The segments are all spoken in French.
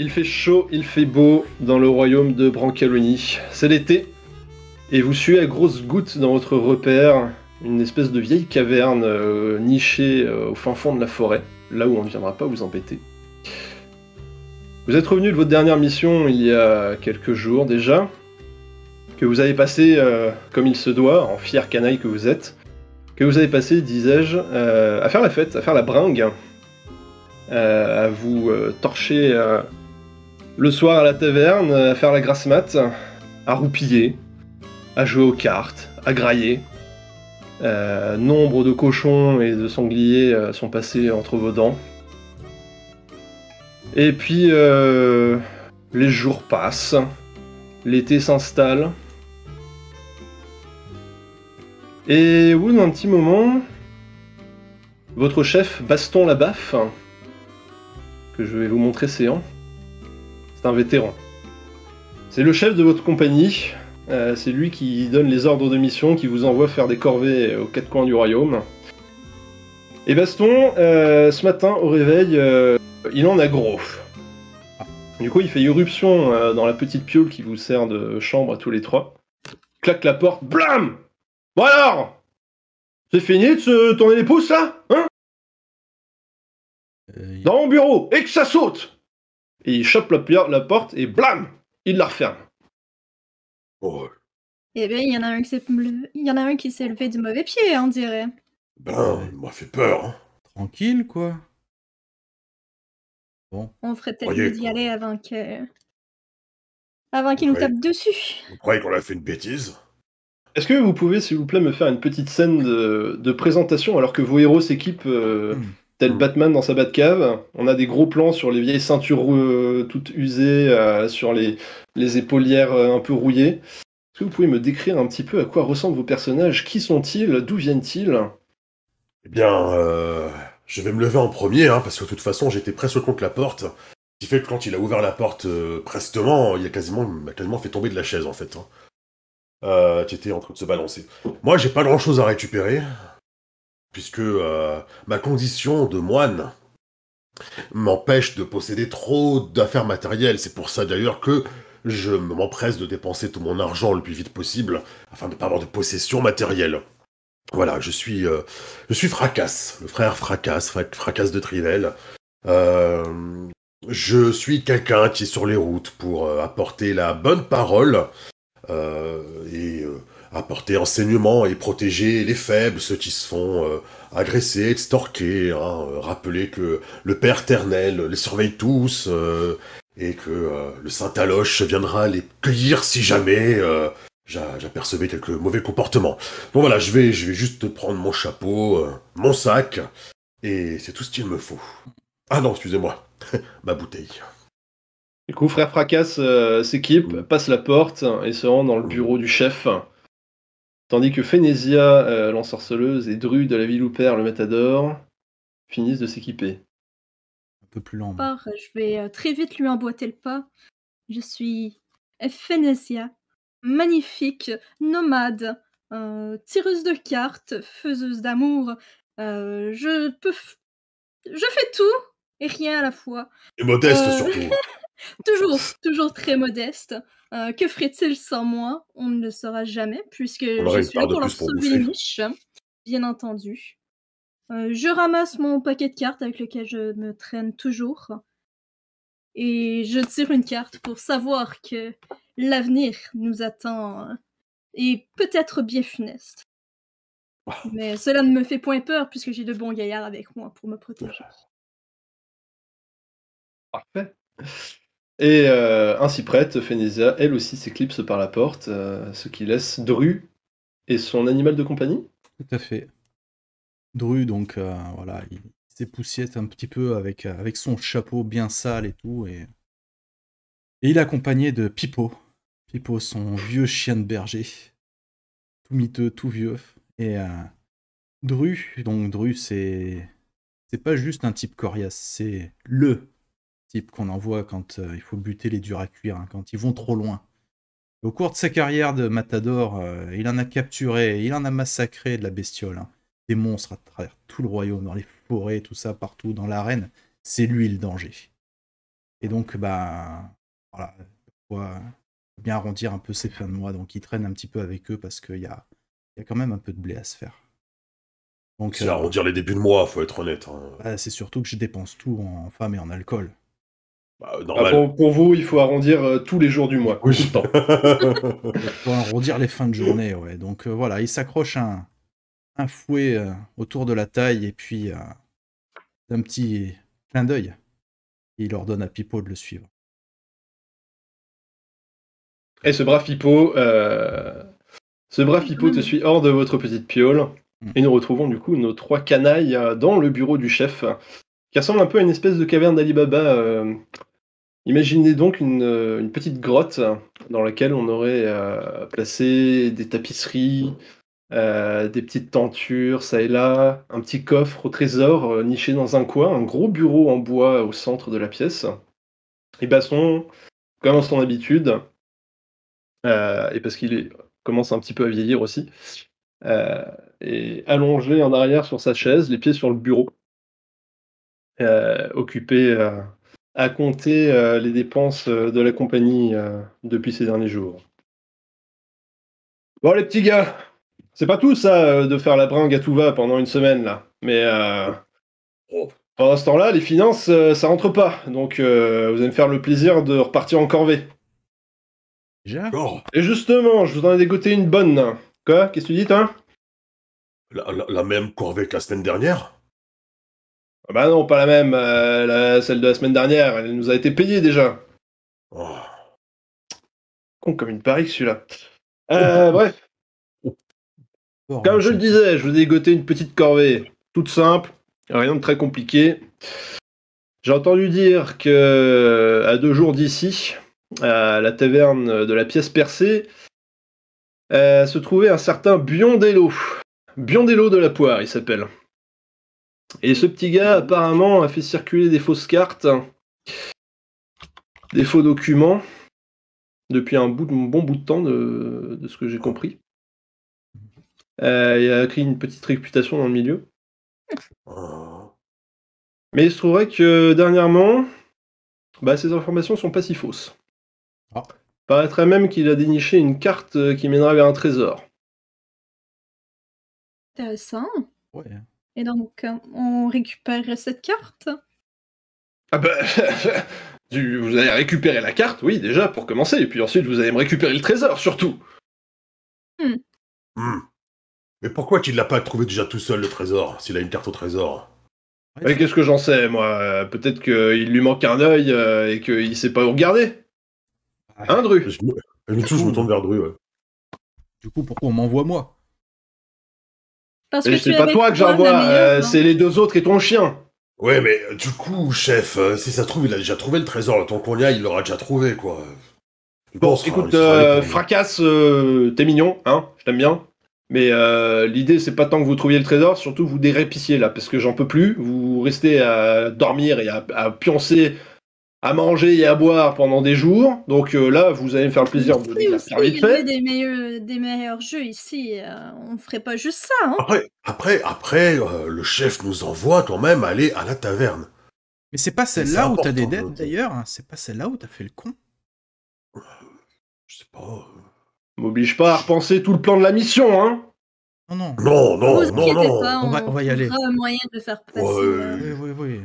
Il fait chaud, il fait beau dans le royaume de Brancaloni. C'est l'été, et vous suivez à grosses gouttes dans votre repère une espèce de vieille caverne nichée au fin fond de la forêt, là où on ne viendra pas vous embêter. Vous êtes revenu de votre dernière mission il y a quelques jours déjà, que vous avez passé comme il se doit, en fier canaille que vous êtes, que vous avez passé, disais-je, à faire la fête, à faire la bringue, à vous torcher le soir à la taverne, à faire la grasse mat, à roupiller, à jouer aux cartes, à grailler. Nombre de cochons et de sangliers sont passés entre vos dents. Et puis, les jours passent, l'été s'installe. Et au bout d'un petit moment, votre chef, Baston la Baffe, que je vais vous montrer séant, c'est un vétéran. C'est le chef de votre compagnie, c'est lui qui donne les ordres de mission, qui vous envoie faire des corvées aux quatre coins du royaume. Et Baston, ce matin, au réveil, il en a gros. Du coup, il fait irruption dans la petite piole qui vous sert de chambre à tous les trois. Claque la porte, blam! Bon alors! C'est fini de se tourner les pouces, là? Hein? Dans mon bureau, et que ça saute! Et il chope la porte, et blam! Il la referme. Oh, Eh bien, il y en a un qui s'est levé du mauvais pied, on dirait. ben, il m'a fait peur. Hein. Tranquille, quoi. Bon. On ferait peut-être Voyez, mieux d'y quoi. aller avant qu'il nous Ouais. tape dessus. Vous croyez qu'on a fait une bêtise? Est-ce que vous pouvez, s'il vous plaît, me faire une petite scène de présentation alors que vos héros s'équipent tel Batman dans sa Batcave? On a des gros plans sur les vieilles ceintures toutes usées, sur les épaulières un peu rouillées. Est-ce que vous pouvez me décrire un petit peu à quoi ressemblent vos personnages? Qui sont-ils? D'où viennent-ils? Eh bien, je vais me lever en premier, hein, parce que de toute façon, j'étais presque contre la porte. Ce qui fait que quand il a ouvert la porte prestement, il m'a quasiment fait tomber de la chaise, en fait. Hein. Qui était en train de se balancer. Moi, j'ai pas grand-chose à récupérer, puisque ma condition de moine m'empêche de posséder trop d'affaires matérielles. C'est pour ça, d'ailleurs, que je m'empresse de dépenser tout mon argent le plus vite possible, afin de ne pas avoir de possession matérielle. Voilà, je suis Fracasse, le frère Fracasse de Trivelle. Je suis quelqu'un qui est sur les routes pour apporter la bonne parole et apporter enseignement et protéger les faibles, ceux qui se font agresser, extorquer, hein, rappeler que le Père éternel les surveille tous et que le Saint-Aloche viendra les cueillir si jamais j'apercevais quelques mauvais comportements. Bon voilà, je vais juste prendre mon chapeau, mon sac, et c'est tout ce qu'il me faut. Ah non, excusez-moi, ma bouteille. Du coup, frère Fracasse s'équipe, passe la porte et se rend dans le bureau du chef. Tandis que Phénésia, l'ensorceleuse, et Dru de la ville où perd le Matador finissent de s'équiper. Un peu plus lent. Je vais très vite lui emboîter le pas. Je suis Phénécia, magnifique, nomade, tireuse de cartes, faiseuse d'amour. Je fais tout et rien à la fois. Et modeste surtout. Toujours très modeste. Que ferait-il sans moi? On ne le saura jamais, puisque On aurait je une suis part là de pour leur plus pour sauver bouffer. les niches, bien entendu. Je ramasse mon paquet de cartes avec lequel je me traîne toujours. Et je tire une carte pour savoir que l'avenir nous attend et peut-être bien funeste. Mais cela ne me fait point peur puisque j'ai de bons gaillards avec moi pour me protéger. Parfait. Et ainsi prête, Phénésia, elle aussi, s'éclipse par la porte, ce qui laisse Dru et son animal de compagnie. Tout à fait. Dru, donc, voilà, il s'époussiette un petit peu avec son chapeau bien sale et tout, et il est accompagné de Pipo. Pipo, son vieux chien de berger. Tout miteux, tout vieux. Et Dru, c'est pas juste un type coriace, c'est le type qu'on envoie quand il faut buter les durs à cuire, hein, quand ils vont trop loin. Au cours de sa carrière de matador, il en a capturé, il en a massacré de la bestiole. Hein. Des monstres à travers tout le royaume, dans les forêts, tout ça, partout, dans l'arène. C'est lui le danger. Et donc, bah, voilà, faut bien arrondir un peu ses fins de mois. Donc, il traîne un petit peu avec eux parce qu'il y a quand même un peu de blé à se faire. Donc, C'est arrondir les débuts de mois, faut être honnête. Hein. c'est surtout que je dépense tout en femmes et en alcool. Bah, normal. Pour vous, il faut arrondir tous les jours du mois. Oui. Tout le temps. Pour arrondir les fins de journée, ouais. Donc, voilà, il s'accroche un fouet autour de la taille et puis d'un petit clin d'œil. Et il ordonne à Pipo de le suivre. Et ce brave Pipo te suit hors de votre petite piole. Et nous retrouvons du coup nos 3 canailles dans le bureau du chef, qui ressemble un peu à une espèce de caverne d'Ali Baba. Imaginez donc une petite grotte dans laquelle on aurait placé des tapisseries, des petites tentures, ça et là, un petit coffre au trésor niché dans un coin, un gros bureau en bois au centre de la pièce. Et Basson, comme à son habitude, et parce qu'il commence un petit peu à vieillir aussi, et allongé en arrière sur sa chaise, les pieds sur le bureau, occupé à compter les dépenses de la compagnie depuis ces derniers jours. Bon les petits gars, c'est pas tout ça de faire la bringue à tout va pendant une semaine là, mais pendant ce temps-là, les finances ça rentre pas, donc vous allez me faire le plaisir de repartir en corvée. Déjà ? Et justement, je vous en ai dégoté une bonne. Quoi ? Qu'est-ce que tu dis toi ? La même corvée que la semaine dernière? Ah bah non, pas la même. Celle de la semaine dernière, elle nous a été payée déjà. Oh. Con comme une barrique celui-là. Bref, comme je le disais, disais, je vous ai dégoté une petite corvée. Toute simple, rien de très compliqué. J'ai entendu dire que à 2 jours d'ici, à la taverne de la pièce percée, se trouvait un certain Biondello. Biondello de la Poire, il s'appelle. Et ce petit gars, apparemment, a fait circuler des fausses cartes, des faux documents, depuis un bon bout de temps, de ce que j'ai compris. Il a acquis une petite réputation dans le milieu. Mais il se trouverait que, dernièrement, ces informations sont pas si fausses. Ah. Paraîtrait même qu'il a déniché une carte qui mènera vers un trésor. Intéressant. Ouais. Et donc, on récupère cette carte? Ah bah, vous allez récupérer la carte, oui, déjà, pour commencer, et puis ensuite vous allez me récupérer le trésor, surtout. Mais pourquoi tu ne l'as pas trouvé déjà tout seul, le trésor, s'il a une carte au trésor? Ouais, qu'est-ce que j'en sais, moi? Peut-être qu'il lui manque un œil et qu'il sait pas où regarder. Hein, Dru? Je me tourne vers Dru, ouais. Du coup, pourquoi on m'envoie moi? Parce Et que c'est pas toi que j'envoie, c'est les 2 autres et ton chien. Ouais, mais du coup, chef, si ça se trouve, il a déjà trouvé le trésor. Le temps qu'on y aille, il l'aura déjà trouvé, quoi. Bon, écoute, Fracasse, t'es mignon, hein, je t'aime bien. Mais l'idée, c'est pas tant que vous trouviez le trésor, surtout vous dérépissiez là, parce que j'en peux plus. Vous restez à dormir et à pioncer, à manger et à boire pendant des jours. Donc là, vous allez me faire le plaisir de Si la aussi, faire vite il y a fait. des meilleurs jeux ici. On ferait pas juste ça, hein? Après, le chef nous envoie quand même aller à la taverne. Mais c'est pas celle-là où t'as des important, dettes, d'ailleurs. Hein. C'est pas celle-là où t'as fait le con. Je sais pas. M'oblige pas à repenser tout le plan de la mission, hein. Non. Non, Vous inquiétez pas, On va y aller. trouvera un moyen de faire passer Oui.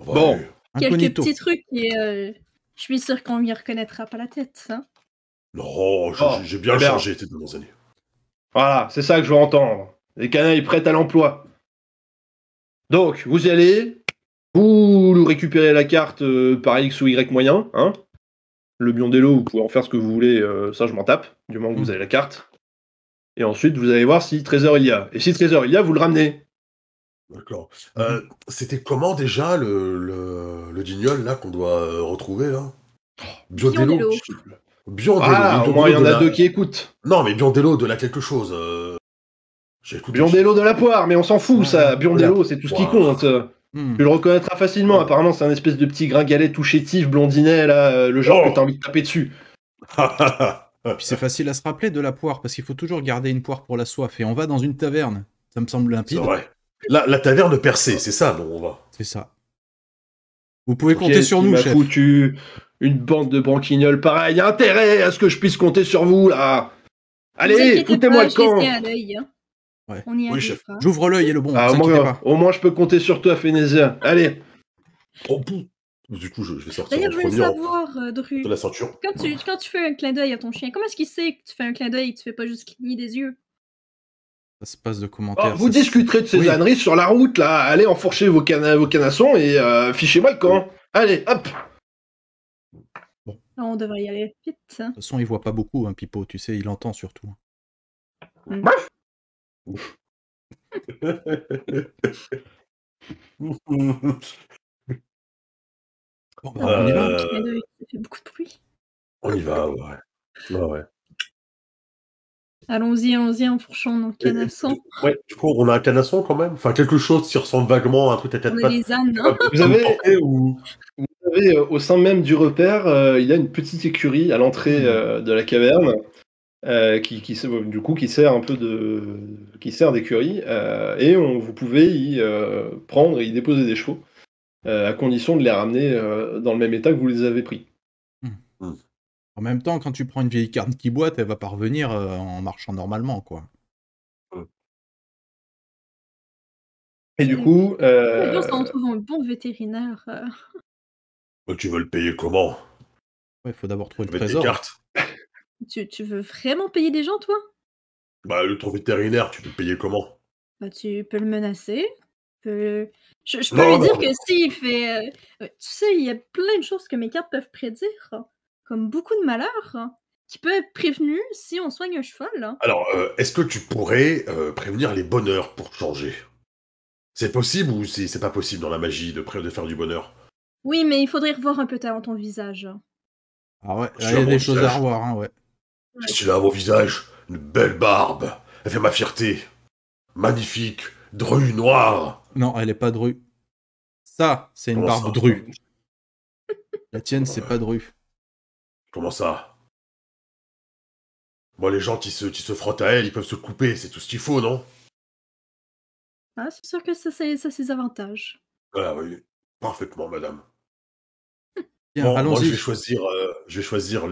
Bon. quelques Incognito. petits trucs et je suis sûr qu'on m'y reconnaîtra pas la tête, hein. Non, j'ai bien très bien. changé ces dernières années. Voilà, c'est ça que je veux entendre. Les canailles prêtes à l'emploi. Donc, vous y allez, vous récupérez la carte par X ou Y moyen, hein. Le Biondello, vous pouvez en faire ce que vous voulez, ça je m'en tape, du moment que vous avez la carte. Et ensuite, vous allez voir si trésor il y a. Et si trésor il y a, vous le ramenez. D'accord. C'était comment déjà le guignol là qu'on doit retrouver là? Biondello. Ah, au moins il y en a 2 qui écoutent. Non, mais Biondello de la quelque chose. Biondello de la Poire, mais on s'en fout ça. Biondello, c'est tout ce qui compte. Tu le reconnaîtras facilement, apparemment c'est un espèce de petit gringalet tout chétif, blondinet, là, le genre que t'as envie de taper dessus. Puis c'est facile à se rappeler de la poire, parce qu'il faut toujours garder une poire pour la soif, et on va dans une taverne. Ça me semble limpide. C'est vrai. La taverne percée, c'est ça dont on va. C'est ça. Vous pouvez compter sur nous, m'a chef. foutu une bande de branquignoles pareil. Y a intérêt à ce que je puisse compter sur vous, là. Vous Allez, inquiétez foutez-moi pas, le je les camp. tiens à l'œil. Hein. Ouais. On y Oui, chef. arrivera. J'ouvre l'œil et le bon, Ah, vous inquiétez pas. au moins, je peux compter sur toi, Fénésia. Allez. Oh, boum. Du coup, je vais sortir en D'ailleurs, je voulais premier savoir, Dru, de la ceinture. quand tu fais un clin d'œil à ton chien, comment est-ce qu'il sait que tu fais un clin d'œil et que tu fais pas juste cligner des yeux? Ça se passe de Oh, commentaires. vous ça discuterez de ces Oui. ânneries sur la route, là. Allez, enfourchez vos canassons et fichez-moi le camp. Allez, hop. On devrait y aller vite. Hein. De toute façon, il voit pas beaucoup, hein, Pipo, tu sais, il entend surtout. Bon, bah, on y va. Un clin d'œil, ça fait beaucoup de bruit. On y va, ouais. Ouais. Allons-y, enfourchons nos canassons. Ouais, du coup, on a un canasson quand même. Enfin, quelque chose qui ressemble vaguement à un truc à quatre On a pattes. les ânes, hein. Vous avez, Ou... vous avez, au sein même du repère, il y a une petite écurie à l'entrée de la caverne qui sert un peu qui sert d'écurie et vous pouvez y prendre et y déposer des chevaux à condition de les ramener dans le même état que vous les avez pris. En même temps, quand tu prends une vieille carte qui boite, elle va pas revenir en marchant normalement, quoi. Et du coup, En trouvant un bon vétérinaire. Tu veux le payer comment? Ouais, faut d'abord trouver le Avec des trésor. cartes. Tu veux vraiment payer des gens, toi? Bah, ton vétérinaire, tu peux le payer comment? Bah, tu peux le menacer. Je peux Non, lui dire non. que s'il fait... tu sais, il y a plein de choses que mes cartes peuvent prédire, comme beaucoup de malheurs, qui peuvent être prévenus si on soigne un cheval. Alors, est-ce que tu pourrais prévenir les bonheurs pour changer? C'est possible ou c'est pas possible dans la magie de faire du bonheur? Oui, mais il faudrait revoir un peu ton visage. Ah ouais, Je là, suis il y a à des mon choses à visage. revoir, hein, ouais. Qu'est-ce qu'il a à mon visage? Une belle barbe. Elle fait ma fierté. Magnifique. Dru noire. Non, elle est pas dru. Ça, c'est une Comment barbe ça? dru. La tienne, c'est pas dru. Comment ça? Moi, les gens qui se frottent à elle, ils peuvent se couper, c'est tout ce qu'il faut, non? Ah, c'est sûr que ça a ses avantages. Ah oui, parfaitement, madame. Bien, Bon, moi, allons-y. je vais choisir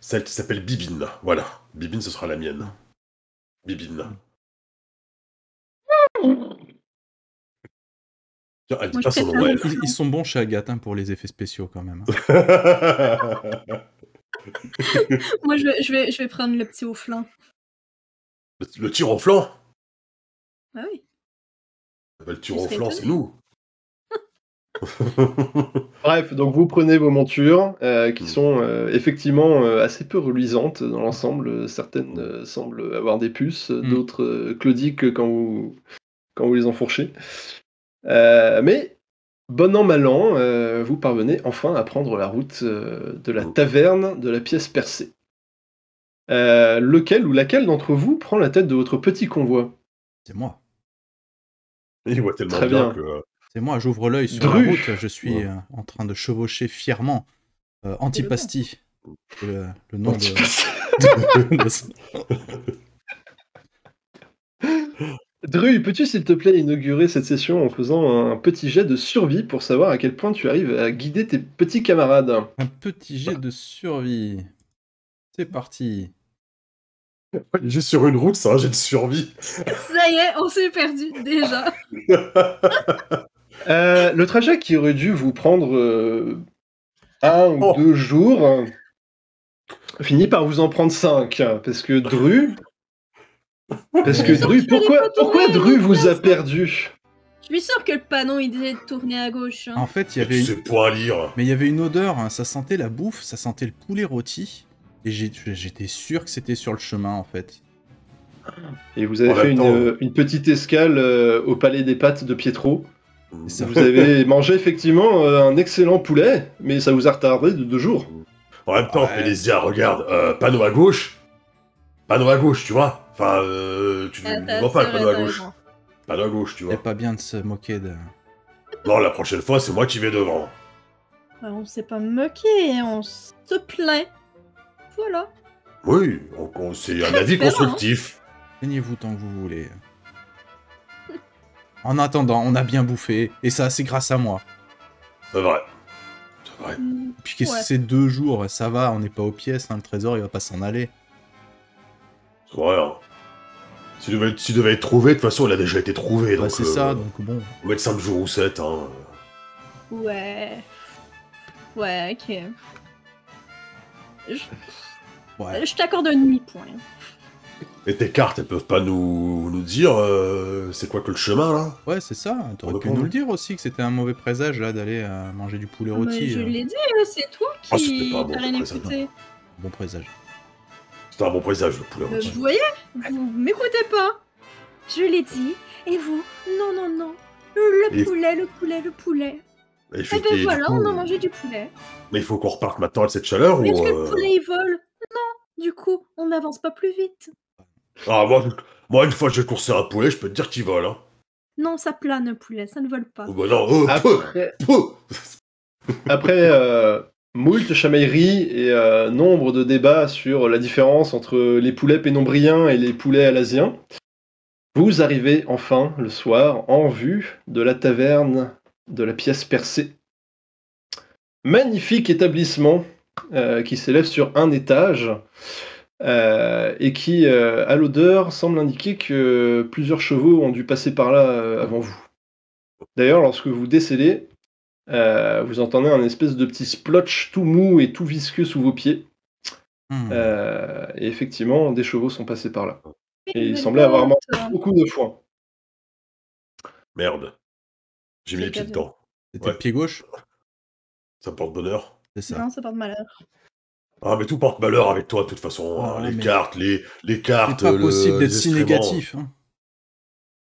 celle qui s'appelle Bibine. Voilà, Bibine, ce sera la mienne. Bibine. Tiens, elle dit Moi, pas je son nom, préfère elle. Ils sont bons chez Agathe hein, pour les effets spéciaux, quand même. Moi, je vais prendre le petit au flanc. Le tir au flanc? Ah oui. Le tir Tu au serais flanc, étonné. c'est nous. bref, donc vous prenez vos montures qui sont effectivement assez peu reluisantes dans l'ensemble. Certaines semblent avoir des puces, d'autres claudiquent quand vous les enfourchez. Mais bon an mal an, vous parvenez enfin à prendre la route de la taverne de la pièce percée. Lequel ou laquelle d'entre vous prend la tête de votre petit convoi? C'est moi. Il voit tellement Très bien bien. que... C'est moi, j'ouvre l'œil sur Dru. la route, je suis en train de chevaucher fièrement Antipasti. C'est le nom Dru, peux-tu s'il te plaît inaugurer cette session en faisant un petit jet de survie pour savoir à quel point tu arrives à guider tes petits camarades? Un petit jet de survie. C'est parti. Juste sur une route, c'est un jet de survie. Ça y est, on s'est perdu déjà. Le trajet qui aurait dû vous prendre 1 ou 2 jours finit par vous en prendre 5. Parce que Dru, pourquoi Dru vous a perdu? Je suis sûre que le panneau il disait de tourner à gauche. En fait, il y Tu avait sais pas lire. Mais il y avait une odeur, hein, ça sentait la bouffe, ça sentait le poulet rôti. Et j'étais sûr que c'était sur le chemin, en fait. Et vous avez fait une petite escale au Palais des Pâtes de Pietro. Ça. Vous avez mangé effectivement un excellent poulet, mais ça vous a retardé de 2 jours. En même temps, Félésia, regarde, panneau à gauche, tu vois. Enfin, tu ne vois pas le panneau à gauche. Panneau à gauche, tu vois. C'est pas bien de se moquer de... Non, la prochaine fois, c'est moi qui vais devant. On s'est pas moqué, on se plaint. Voilà. Oui, c'est un avis constructif. Plaignez-vous tant que vous voulez. En attendant, on a bien bouffé, et ça, c'est grâce à moi. C'est vrai. Ouais. Puis qu'est-ce que Ouais. c'est 2 jours, ça va, on n'est pas aux pièces, hein, le trésor il va pas s'en aller. C'est vrai, hein. S'il devait être trouvé, de toute façon, il a déjà été trouvé, Bah donc... c'est ça, donc bon. On va mettre 5 jours ou 7, hein. Ouais. Ouais, ok. Je, Ouais. je t'accorde un demi-point. Et tes cartes, elles peuvent pas nous dire c'est quoi que le chemin, là? Ouais, c'est ça, t'aurais On pu répond. nous le dire aussi que c'était un mauvais présage là d'aller manger du poulet Mais rôti. je l'ai dit, c'est toi Ah, c'était pas qui bon, t'as rien présage. écouté. Bon présage. C'était un bon présage, le poulet rôti. Vous voyez, vous m'écoutez pas. Je l'ai dit, et vous, non, non, non. Le Et- poulet, le poulet, le poulet. Et Et ben du voilà, coup, on a mangé du poulet. Mais il faut qu'on reparte maintenant avec cette chaleur, Mais ou... est-ce que le poulet il vole? Non, du coup, on n'avance pas plus vite. Ah, moi, une fois que j'ai coursé un poulet, je peux te dire qu'il vole, hein. Non, ça plane un poulet, ça ne vole pas. Oh, bah non, Après, peu. après moult chamailleries et nombre de débats sur la différence entre les poulets pénombriens et les poulets alasiens, vous arrivez enfin le soir en vue de la taverne de la pièce percée. Magnifique établissement qui s'élève sur un étage et qui, à l'odeur, semble indiquer que plusieurs chevaux ont dû passer par là avant vous. D'ailleurs, lorsque vous décellez, vous entendez un espèce de petit splotch tout mou et tout visqueux sous vos pieds. Et effectivement, des chevaux sont passés par là. Et il semblait avoir mangé beaucoup de foin. Merde. J'ai mis C'est les pieds cadeau. dedans. C'était Ouais. le pied gauche, Ça me porte bonheur. c'est ça. Non, ça porte malheur. Ah, mais tout porte malheur avec toi, de toute façon. Ah, hein. Les mais- cartes, les C'est cartes, pas possible les d'être si excréments. négatif. Hein.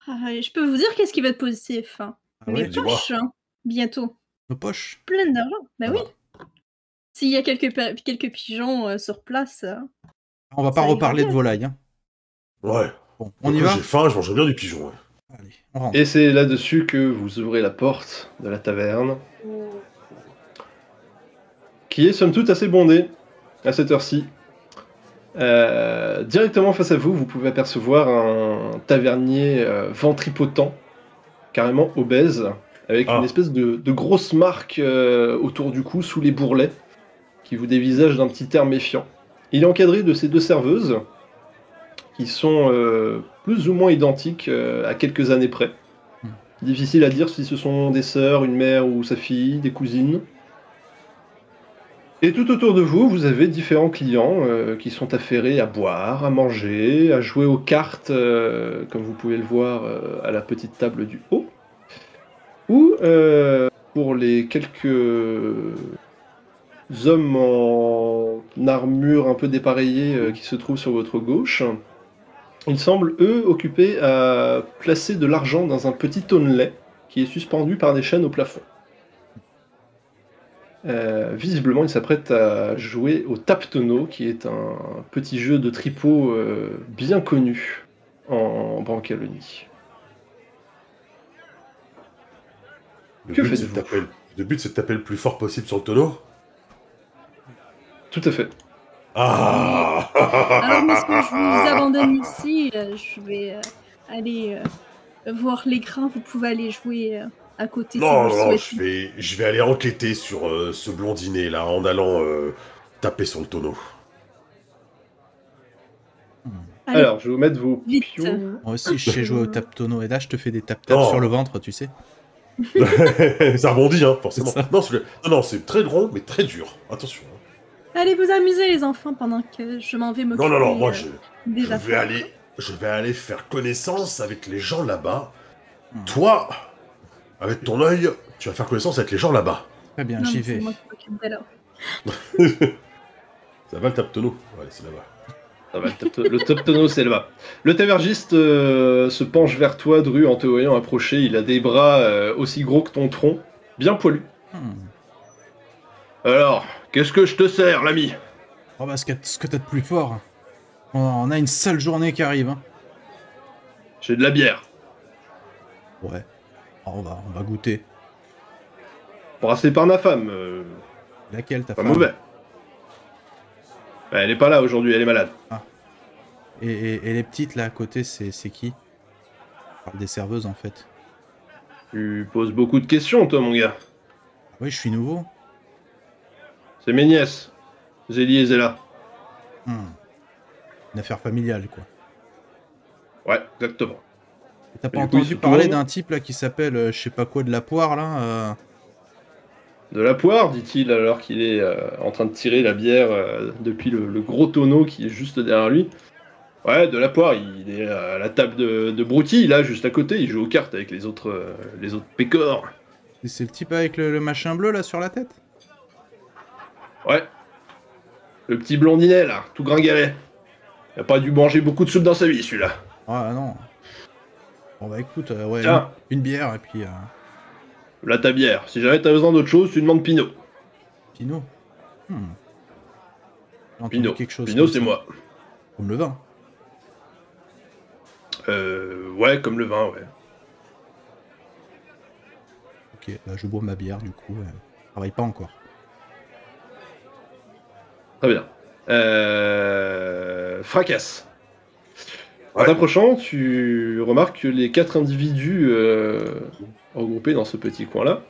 Ah, et je peux vous dire qu'est-ce qui va être positif. Hein. Ah ouais, Mes dis-moi. poches, hein, bientôt. Nos poches. Pleines d'argent. Bah Ah oui. bah. S'il y a quelques pigeons sur place. On va pas Ça ira reparler de bien. volaille. Hein. Ouais. Bon, on y Donc, va. j'ai faim, je mangerais bien du pigeon. Ouais. Allez, on rentre. Et c'est là-dessus que vous ouvrez la porte de la taverne, qui est somme toute assez bondée à cette heure-ci. Directement face à vous, vous pouvez apercevoir un tavernier ventripotent, carrément obèse, avec Ah. une espèce de grosse marque autour du cou, sous les bourrelets, qui vous dévisage d'un petit air méfiant. Il est encadré de ces deux serveuses, qui sont plus ou moins identiques à quelques années près. Difficile à dire si ce sont des sœurs, une mère ou sa fille, des cousines. Et tout autour de vous, vous avez différents clients qui sont affairés à boire, à manger, à jouer aux cartes, comme vous pouvez le voir à la petite table du haut. Ou pour les quelques hommes en armure un peu dépareillée qui se trouvent sur votre gauche, ils semblent, eux, occupés à placer de l'argent dans un petit tonnelet qui est suspendu par des chaînes au plafond. Visiblement, ils s'apprêtent à jouer au tape-tonneau, qui est un petit jeu de tripot bien connu en Brancalonie. Que faites-vous ? Le but, c'est de taper le plus fort possible sur le tonneau. Tout à fait. Ah. Alors, monsieur, je vous abandonne ici. Je vais aller voir l'écran. Vous pouvez aller jouer à côté Non, si vous non, le souhaitez. je vais aller enquêter sur ce blondinet là en allant taper sur le tonneau. Allez, Alors, je vais vous mettre vos vite. pions. Moi aussi, je sais jouer au tape-tonneau. Et là, je te fais des tap-tap Non. sur le ventre, tu sais. Ça rebondit, hein, forcément. C'est ça. Non, c'est très rond, mais très dur. Attention. Allez vous amuser, les enfants, pendant que je m'en vais m'occuper Non, moi, des je vais affaires. je vais aller faire connaissance avec les gens là-bas. Toi, avec ton œil, tu vas faire connaissance avec les gens là-bas. Très bien, Non, j'y mais c'est vais. moi qui m'occupe d'alors. Ça va le tape-tonneau? Ouais, c'est là-bas. Ça va, le top tonneau, c'est là-bas. Le tavergiste se penche vers toi, Dru, en te voyant approcher. Il a des bras aussi gros que ton tronc, bien poilus. Alors, qu'est-ce que je te sers, l'ami? Oh bah, ce que t'as de plus fort. On a une sale journée qui arrive. Hein. J'ai de la bière. Ouais. Oh, on va goûter. Brassée par ma femme. Laquelle, ta Pas femme? mauvais. Elle est pas là aujourd'hui, elle est malade. Et les petites, là, à côté, c'est qui? Je parle des serveuses, en fait. Tu poses beaucoup de questions, toi, mon gars. Oui, je suis nouveau. C'est mes nièces, Zélie et Zéla. Une affaire familiale, quoi. Ouais, exactement. T'as pas Et du coup, il entendu se parler tourne. d'un type là qui s'appelle je sais pas quoi de la poire là De la poire, dit-il, alors qu'il est en train de tirer la bière depuis le gros tonneau qui est juste derrière lui. Ouais, de la poire, il est à la table de Broutilles, là, juste à côté, il joue aux cartes avec les autres pécores. C'est le type avec le machin bleu là sur la tête? Ouais, le petit blondinet, là, tout gringalet. Il a pas dû manger beaucoup de soupe dans sa vie, celui-là. Ah non. Bon bah écoute, ouais, Tiens, une bière et puis là, ta bière. Si jamais t'as besoin d'autre chose, tu demandes Pinot. Pinot. J'ai entendu Pinot. quelque chose Pinot, comme c'est ça. moi. Comme le vin. Ouais, comme le vin, ouais. Ok, bah je bois ma bière du coup. Je travaille pas encore. Très bien. Fracasse. En Ouais. t'approchant, tu remarques que les 4 individus regroupés dans ce petit coin-là,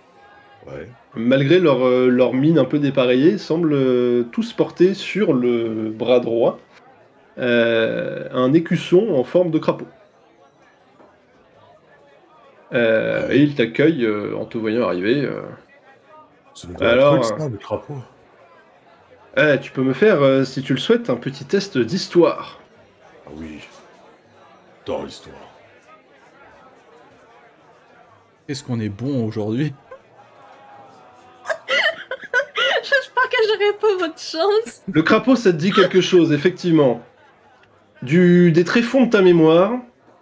Ouais. malgré leur mine un peu dépareillée, semblent tous porter sur le bras droit un écusson en forme de crapaud. Et ils t'accueillent en te voyant arriver. C'est le gros truc, Alors, ça, le crapaud. tu peux me faire, si tu le souhaites, un petit test d'histoire. Ah oui. Dans l'histoire. Qu'est-ce qu'on est bon aujourd'hui? J'espère que j'aurai pas votre chance. Le crapaud, ça te dit quelque chose, effectivement. Des tréfonds de ta mémoire,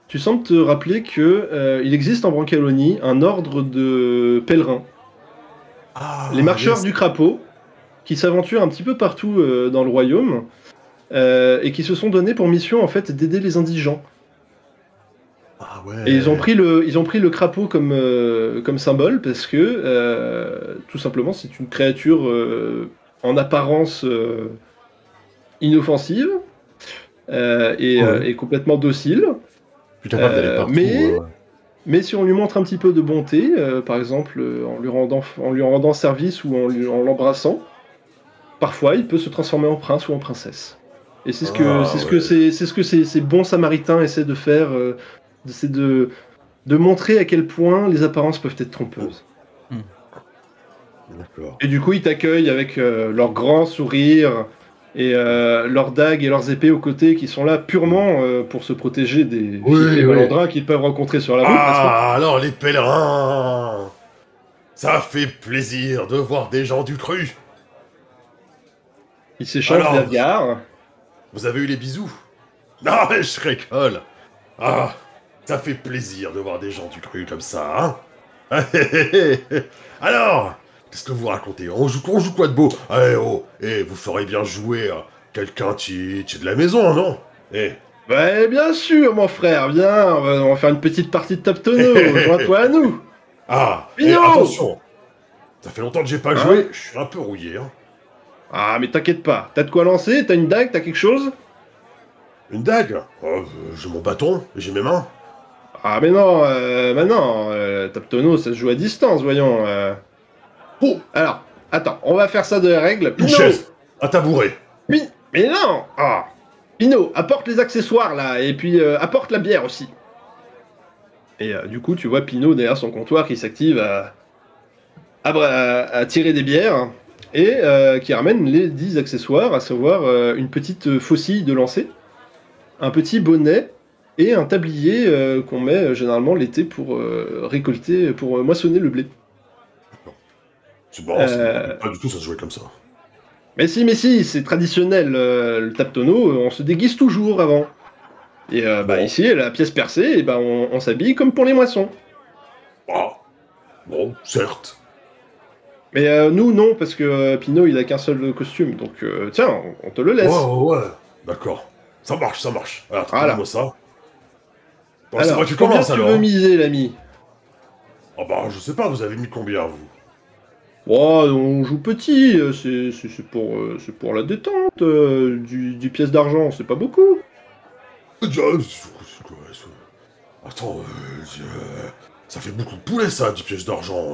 tu sembles te rappeler que il existe en Brancalonie un ordre de pèlerins, Ah, les marcheurs yes. du crapaud, qui s'aventurent un petit peu partout dans le royaume et qui se sont donnés pour mission en fait d'aider les indigents. Ah ouais. Et ils ont pris le crapaud comme symbole parce que tout simplement c'est une créature en apparence inoffensive Ouais. et complètement docile. Plus capable d'aller partout. Mais ouais. Mais si on lui montre un petit peu de bonté, par exemple en lui rendant service ou en l'embrassant, parfois il peut se transformer en prince ou en princesse. Et c'est Ah, ouais. c'est ce que ces bons samaritains essaient de faire, c'est de montrer à quel point les apparences peuvent être trompeuses. D'accord. Et du coup ils t'accueillent avec leur grand sourire et leurs dagues et leurs épées aux côtés qui sont là purement pour se protéger des Oui, filets oui. malandrins qu'ils peuvent rencontrer sur la route, n'est-ce pas? Ah, alors les pèlerins. Ça fait plaisir de voir des gens du cru. Ils s'échangent des Alors, regards. vous avez eu les bisous? Non, mais je rigole. Ah, ça fait plaisir de voir des gens du cru comme ça, hein? Alors, qu'est-ce que vous racontez? On joue quoi de beau? Eh oh, vous ferez bien jouer quelqu'un qui est de la maison, non? Eh. Ouais, bien sûr, mon frère, viens, on va faire une petite partie de top tonneau, joins-toi à nous. Ah, Pinot! attention! Ça fait longtemps que j'ai pas Hein? joué, je suis un peu rouillé, hein. Ah, mais t'inquiète pas, t'as de quoi lancer, t'as une dague, t'as quelque chose? Une dague? Oh, j'ai mon bâton, j'ai mes mains. Ah, mais non, top tonneau, ça se joue à distance, voyons. Oh, Alors, attends, on va faire ça de règle. une Pinot! chaise, un tabouret. Mais non! Ah! Pinot, apporte les accessoires, là, et puis apporte la bière aussi. Et du coup, tu vois Pinot derrière son comptoir qui s'active à tirer des bières et qui ramène les 10 accessoires, à savoir une petite faucille de lancer, un petit bonnet et un tablier qu'on met généralement l'été pour récolter, pour moissonner le blé. C'est marrant, ça me Euh, rappelle pas du tout, ça se jouait comme ça. mais si, c'est traditionnel, le tape-tonneau, on se déguise toujours avant. Et bah, Bon. ici, la pièce percée, et bah, on s'habille comme pour les moissons. Ah, bon, certes. Mais nous, non, parce que Pinot, il a qu'un seul costume, donc tiens, on te le laisse. Ouais. D'accord. Ça marche. Alors, Voilà. moi ça. Bon, c'est Alors, moi qui combien commence tu alors. veux miser, l'ami? Ah bah, je sais pas, vous avez mis combien, vous? Oh, on joue petit, c'est pour la détente, 10 pièces d'argent, c'est pas beaucoup. C'est quoi, ça? Attends, ça fait beaucoup de poulet, ça, 10 pièces d'argent.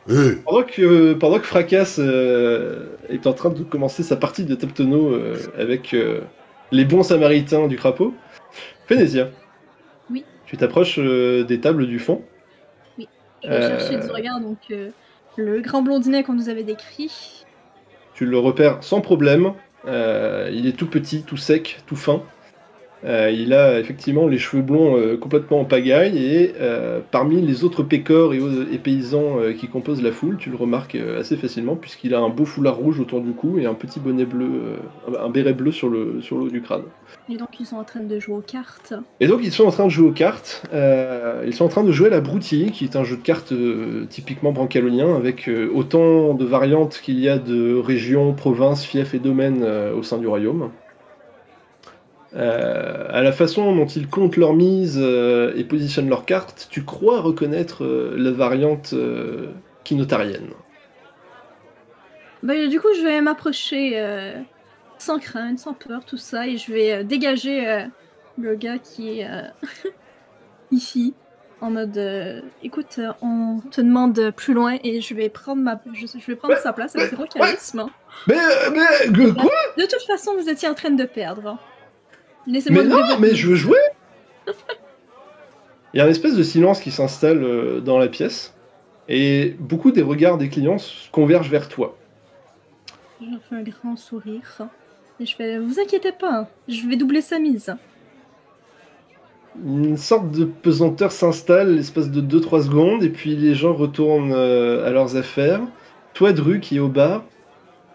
Pendant que Fracas est en train de commencer sa partie de Taptono avec les bons samaritains du crapaud, Fénésia. Oui. Tu t'approches des tables du fond. Oui. Je vais chercher du regard, donc le grand blondinet qu'on nous avait décrit. Tu le repères sans problème. Il est tout petit, tout sec, tout fin. Il a effectivement les cheveux blonds complètement en pagaille et parmi les autres pécores et paysans qui composent la foule, tu le remarques assez facilement puisqu'il a un beau foulard rouge autour du cou et un petit bonnet bleu, un béret bleu sur le haut du crâne. Et donc ils sont en train de jouer aux cartes. Et donc ils sont en train de jouer aux cartes. Ils sont en train de jouer à la broutille, qui est un jeu de cartes typiquement brancalonien avec autant de variantes qu'il y a de régions, provinces, fiefs et domaines au sein du royaume. À la façon dont ils comptent leurs mises et positionnent leurs cartes, tu crois reconnaître la variante kinotarienne. Bah, du coup, je vais m'approcher sans crainte, sans peur, tout ça, et je vais dégager le gars qui est ici, en mode écoute, on te demande plus loin, et je vais prendre sa place avec gros charisme. Mais quoi? De toute façon, vous étiez en train de perdre. Laissez-moi Mais non, mais je veux jouer. Il y a une espèce de silence qui s'installe dans la pièce, et beaucoup des regards des clients convergent vers toi. Je fais un grand sourire, et je fais, vous inquiétez pas, je vais doubler sa mise. Une sorte de pesanteur s'installe l'espace de 2-3 secondes, et puis les gens retournent à leurs affaires. Toi, Dru, qui est au bar,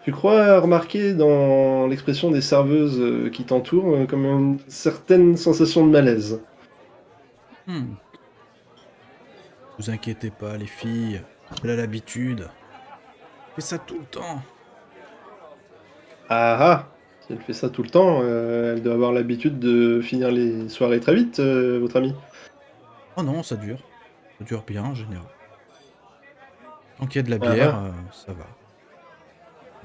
tu crois remarquer dans l'expression des serveuses qui t'entourent comme une certaine sensation de malaise. Vous inquiétez pas, les filles. Elle a l'habitude. Elle fait ça tout le temps. Ah, si elle fait ça tout le temps, elle doit avoir l'habitude de finir les soirées très vite, votre amie. Oh non, ça dure. Ça dure bien en général. Tant qu'il y a de la bière, ça va.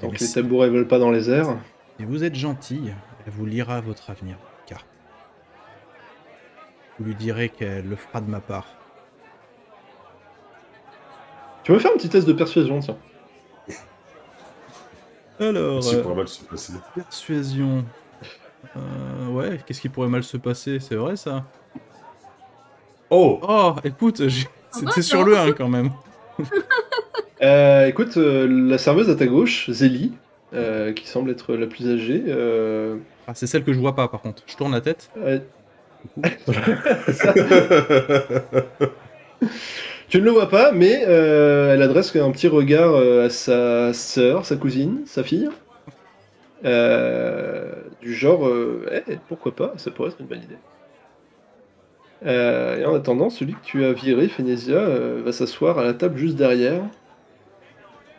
Tant que les tabourets volent pas dans les airs. Si vous êtes gentil, elle vous lira votre avenir, carte. Vous lui direz qu'elle le fera de ma part. Tu veux faire un petit test de persuasion, tiens. Alors, Ça pourrait mal se passer. Persuasion. Ouais, qu'est-ce qui pourrait mal se passer? C'est vrai ça? Oh, écoute, c'était sur le 1 quand même. Écoute, la serveuse à ta gauche, Zélie, qui semble être la plus âgée. Ah, c'est celle que je vois pas par contre. Je tourne la tête. Tu ne le vois pas, mais elle adresse un petit regard à sa sœur, sa cousine, sa fille. Du genre, pourquoi pas, ça pourrait être une bonne idée. Et en attendant, celui que tu as viré, Fénésia, va s'asseoir à la table juste derrière.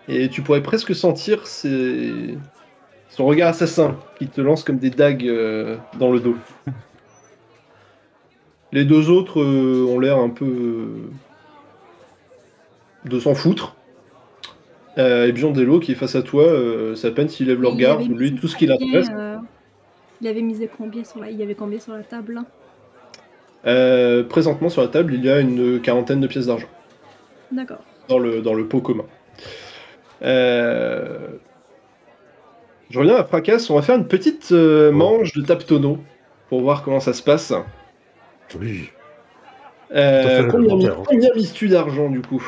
Et tu pourrais presque sentir son regard assassin qui te lance comme des dagues dans le dos. Les deux autres ont l'air un peu de s'en foutre. Et Biondello qui est face à toi, c'est à peine s'il lève le regard, lui tout ce qu'il intéresse. Il avait misé combien il y avait combien sur la table Présentement sur la table, il y a une 40aine de pièces d'argent. D'accord. Dans le pot commun. Je reviens à Fracas, on va faire une petite manche de Taptono pour voir comment ça se passe. Oui. Combien mises-tu d'argent du coup?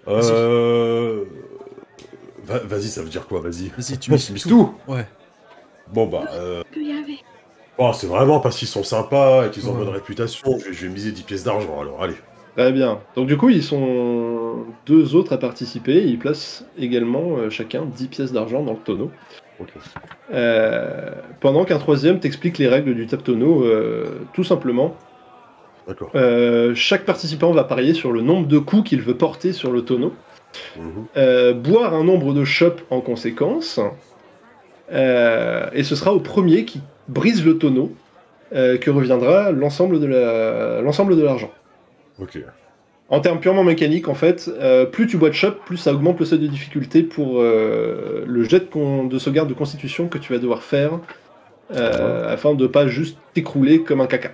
Vas-y, ça veut dire quoi? Vas-y. Vas-y, tu mises tout. Ouais. Bon bah. Que y avait. Bon, c'est vraiment parce qu'ils sont sympas et qu'ils ont bonne réputation. Je vais miser 10 pièces d'argent alors, allez. Très bien. Donc du coup, ils sont deux autres à participer. Ils placent également chacun 10 pièces d'argent dans le tonneau. Okay. Pendant qu'un troisième t'explique les règles du Taptono, tout simplement. D'accord. Chaque participant va parier sur le nombre de coups qu'il veut porter sur le tonneau. Boire un nombre de chopes en conséquence. Et ce sera au premier qui brise le tonneau que reviendra l'ensemble de l'argent. Ok. En termes purement mécaniques, en fait, plus tu bois de chope, plus ça augmente le seuil de difficulté pour le jet de sauvegarde de constitution que tu vas devoir faire afin de pas juste t'écrouler comme un caca.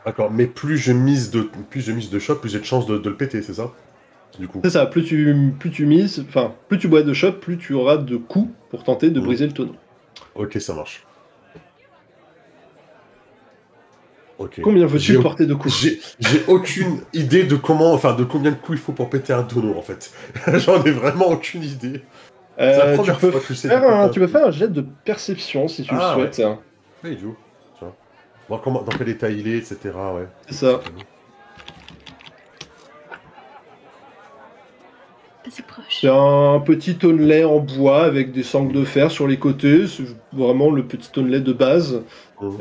D'accord, mais plus je mise de choc, plus j'ai de chance de le péter, c'est ça? du coup. C'est ça, plus tu mises, enfin, plus tu bois de shop, plus tu auras de coups pour tenter de Mhm. briser le tonneau. Ok, ça marche. Ok. Combien veux-tu J'ai porter de coups? j'ai aucune idée de comment, enfin, de combien de coups il faut pour péter un tonneau, en fait. J'en ai vraiment aucune idée. C'est la première fois que j'essaie de péter un Tu peux tonneau. faire un jet de perception si tu le Ah, ouais. souhaites. Oui, Joe. Tiens. Voir comment, dans quel état il est, etc. Ouais. C'est ça. Pas si proche. C'est un petit tonnelet en bois avec des sangles de fer sur les côtés. C'est vraiment le petit tonnelet de base. Mhm.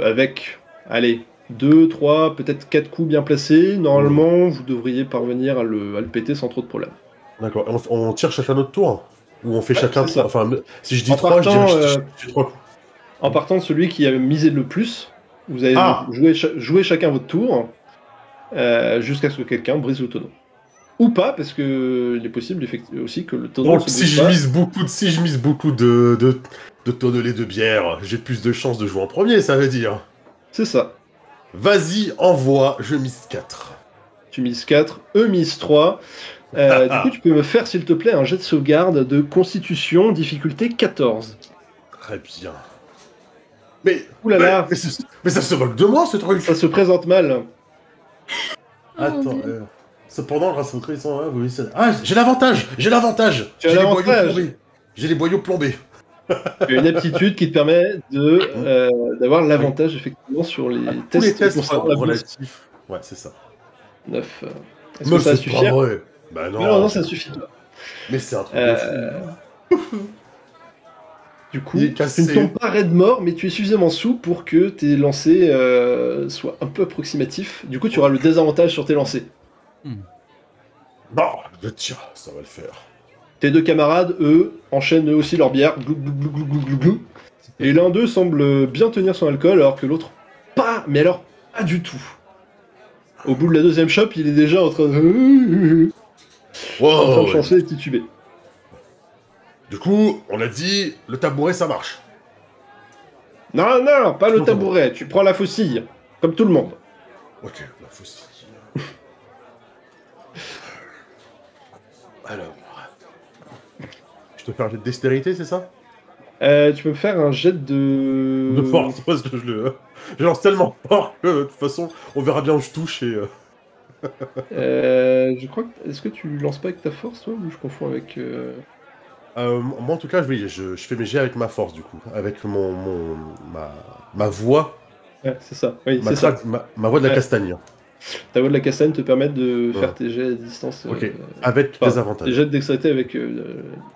Avec, allez, 2, 3, peut-être 4 coups bien placés. Normalement, vous devriez parvenir à le péter sans trop de problème. D'accord. On tire chacun notre tour? Ou on fait Ouais, chacun c'est ça. trois? Enfin, si je dis En 3, je partant, dirais je fais 3 coups. En partant de celui qui a misé le plus, vous allez Ah jouer chacun votre tour jusqu'à ce que quelqu'un brise le tonneau. Ou pas, parce que il est possible aussi que le tonneau Donc, se si brise je pas. mise beaucoup de tonnelets de bière, j'ai plus de chances de jouer en premier, ça veut dire. C'est ça. Vas-y, envoie, je mise 4. Tu mises 4, eux misent 3. Du coup, tu peux me faire, s'il te plaît, un jet de sauvegarde de constitution, difficulté 14. Très bien. Mais, Ouh là là, mais ça se moque de moi, ce truc. ça se présente mal. Oh mon Attends, Dieu. cependant, grâce à votre récent, oui, ah, j'ai l'avantage. Tu as J'ai les boyaux l'avantage. plombés. J'ai les boyaux plombés. Tu as une aptitude qui te permet d'avoir l'avantage, effectivement, sur les À tous les tests tests concernant la bouffe. relatifs. Ouais, c'est ça. 9. Est-ce que Mais ça va c'est pas suffire? vrai. Bah non. Non, ça suffit pas. Mais c'est un truc de fou. Du coup, Il est tu cassé. ne tombes pas raide mort, mais tu es suffisamment sous pour que tes lancers soient un peu approximatifs. Du coup, tu auras le désavantage sur tes lancers. Non, je tiens, ça va le faire. Tes deux camarades, eux, enchaînent eux aussi leur bière. Glou, glou, glou, glou, glou, glou, glou. Et l'un d'eux semble bien tenir son alcool, alors que l'autre, pas. Mais alors, pas du tout. Au bout de la deuxième chope, il est déjà en train de Wow. chancer et tituber. Du coup, on a dit, le tabouret, ça marche. Non, non, pas le tabouret. Tu prends la faucille, comme tout le monde. Ok, la faucille. Alors... Je te fais un jet de dextérité, c'est ça? Tu peux me faire un jet de... De force, parce que je lance tellement fort que, de toute façon, on verra bien où je touche et... Je crois que... Est-ce que tu lances pas avec ta force, toi, ou je confonds avec... moi, en tout cas, oui, je fais mes jets avec ma force, du coup. Avec ma voix. Ouais, c'est ça. Oui, c'est ça. Ma voix de la Ouais. castagne. Ta voix de la castagne te permet de Ouais. faire tes jets à distance. Ok, avec enfin, des avantages. Tes jets de dextérité avec...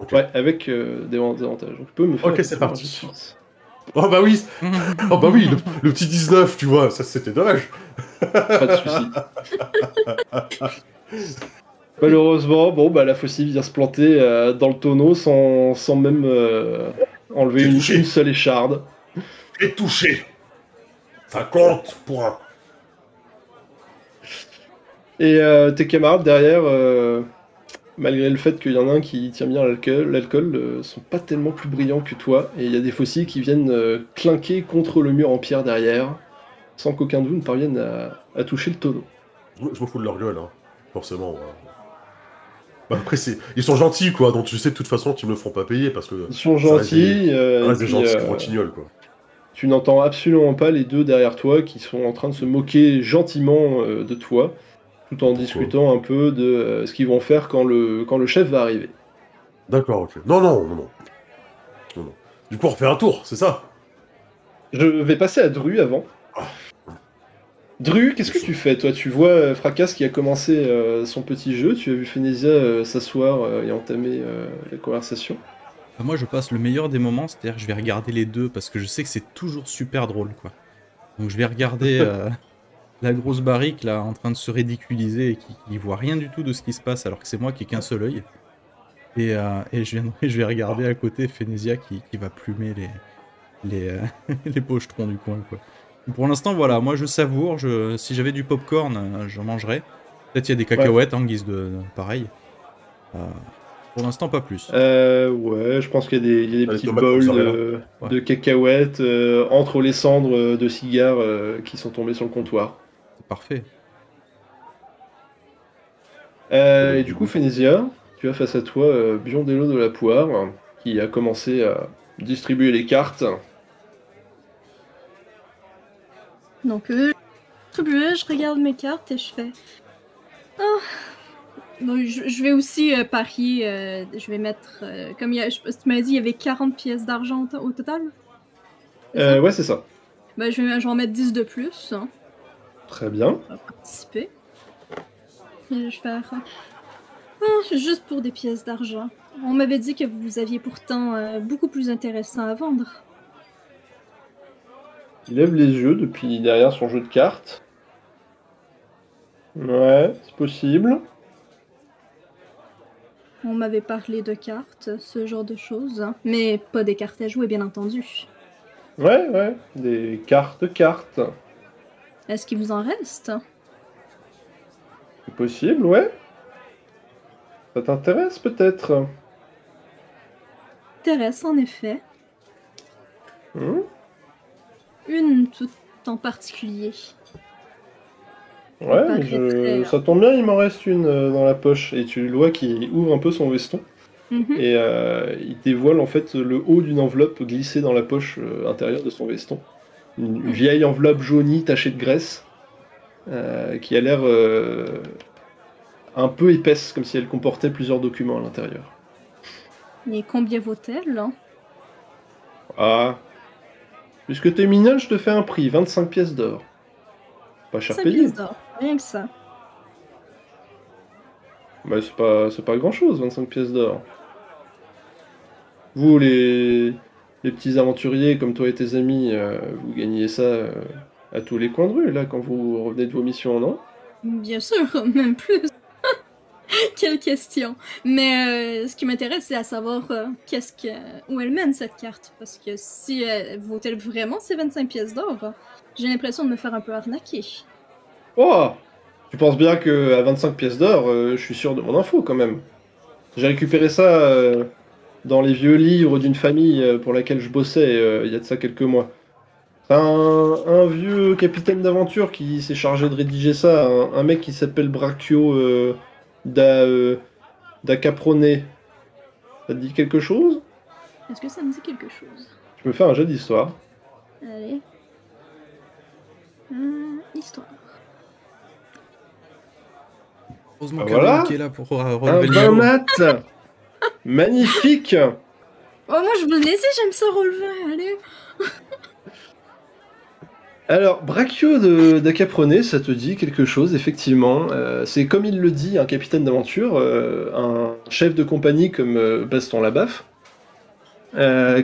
Ok. Ouais, avec des avantages. Donc, tu peux me faire... Ok, c'est effectivement un parti. jet de force. Oh bah oui, oh bah oui, le petit 19, tu vois, ça c'était dommage. Pas de soucis. Malheureusement, bon, bah, la faucille vient se planter dans le tonneau sans même enlever J'ai une touché. seule écharde. Et touché. Ça compte pour un. Et tes camarades derrière, malgré le fait qu'il y en a un qui tient bien l'alcool, sont pas tellement plus brillants que toi. Et il y a des faucilles qui viennent clinquer contre le mur en pierre derrière, sans qu'aucun de vous ne parvienne à toucher le tonneau. Je me fous de leur gueule, hein. Forcément. Ouais. Bah après, ils sont gentils, quoi, donc je sais de toute façon qu'ils me feront pas payer parce que. Ils sont ça reste gentils, ça et reste des puis, gentils rogtignoles, quoi. tu n'entends absolument pas les deux derrière toi qui sont en train de se moquer gentiment de toi, tout en discutant un peu de ce qu'ils vont faire quand le chef va arriver. D'accord, ok. Non. Du coup, on refait un tour, c'est ça? Je vais passer à Dru avant. Dru, qu'est-ce que tu fais? Toi, tu vois Fracas qui a commencé son petit jeu, tu as vu Phénésia s'asseoir et entamer la conversation. Moi, je passe le meilleur des moments, c'est-à-dire que je vais regarder les deux parce que je sais que c'est toujours super drôle, quoi. Donc je vais regarder la grosse barrique là en train de se ridiculiser et qui voit rien du tout de ce qui se passe alors que c'est moi qui ai qu'un seul œil. Et je vais regarder à côté Phénésia qui va plumer les pochetrons du coin, quoi. Pour l'instant, voilà, moi je savoure. Si j'avais du popcorn, j'en mangerais. Peut-être il y a des cacahuètes en guise de pareil. Pour l'instant, pas plus. Ouais, je pense qu'il y a des Ah, les petits tomates bols mozzarella. de cacahuètes entre les cendres de cigares qui sont tombées sur le comptoir. C'est parfait. Et du coup, Phénésia, tu as face à toi Biondello de la Poire, qui a commencé à distribuer les cartes. Donc, je regarde mes cartes et je fais... Oh. Donc, je vais aussi parier, je vais mettre... comme tu m'as dit, il y avait 40 pièces d'argent au total? Ouais, c'est ça. Ben, je vais en mettre 10 de plus. Hein. Très bien. Je vais participer. Et je vais faire... Oh, juste pour des pièces d'argent. On m'avait dit que vous aviez pourtant beaucoup plus intéressant à vendre. Il lève les yeux depuis derrière son jeu de cartes. Ouais, c'est possible. On m'avait parlé de cartes, ce genre de choses. Hein. Mais pas des cartes à jouer, bien entendu. Ouais, des cartes. Est-ce qu'il vous en reste? C'est possible, ouais. Ça t'intéresse peut-être? Intéresse, en effet. Une toute en particulier. Ouais, ça tombe bien, il m'en reste une dans la poche. Et tu le vois qui ouvre un peu son veston. Et il dévoile en fait le haut d'une enveloppe glissée dans la poche intérieure de son veston. Une vieille enveloppe jaunie tachée de graisse qui a l'air un peu épaisse, comme si elle comportait plusieurs documents à l'intérieur. Et combien vaut-elle? Ah, puisque t'es mignonne, je te fais un prix, 25 pièces d'or. Pas cher 5 payé. pièces d'or, rien que ça. Bah, c'est pas grand chose, 25 pièces d'or. Vous, les petits aventuriers comme toi et tes amis, vous gagnez ça à tous les coins de rue, là, quand vous revenez de vos missions, non? Bien sûr, même plus. Quelle question. Mais ce qui m'intéresse, c'est à savoir où elle mène cette carte. Parce que si vaut-elle vraiment ces 25 pièces d'or, j'ai l'impression de me faire un peu arnaquer. Oh! Tu penses bien que à 25 pièces d'or, je suis sûr de mon info, quand même. J'ai récupéré ça dans les vieux livres d'une famille pour laquelle je bossais il y a de ça quelques mois. C'est un vieux capitaine d'aventure qui s'est chargé de rédiger ça, un mec qui s'appelle Braccio da Caprone. Ça te dit quelque chose? Est-ce que ça me dit quelque chose? Tu me fais un jeu d'histoire. Allez. Histoire. Heureusement Voilà. qui est là pour Un relever le 20 niveau. nat. Magnifique. Oh, moi je me laissais, j'aime ça relever, allez. Alors, Braccio da Caprone, ça te dit quelque chose, effectivement. C'est comme il le dit, un capitaine d'aventure, un chef de compagnie comme Baston Labaffe,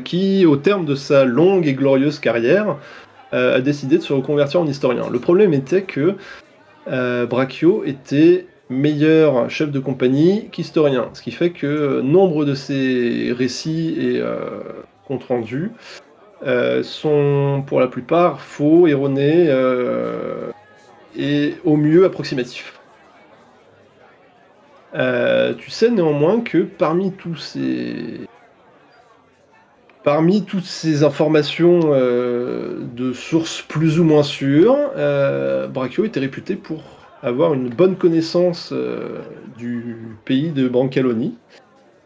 qui, au terme de sa longue et glorieuse carrière, a décidé de se reconvertir en historien. Le problème était que Braccio était meilleur chef de compagnie qu'historien, ce qui fait que nombre de ses récits et comptes rendus sont pour la plupart faux, erronés et au mieux approximatifs. Tu sais néanmoins que parmi toutes ces informations de sources plus ou moins sûres, Braccio était réputé pour avoir une bonne connaissance du pays de Brancaloni.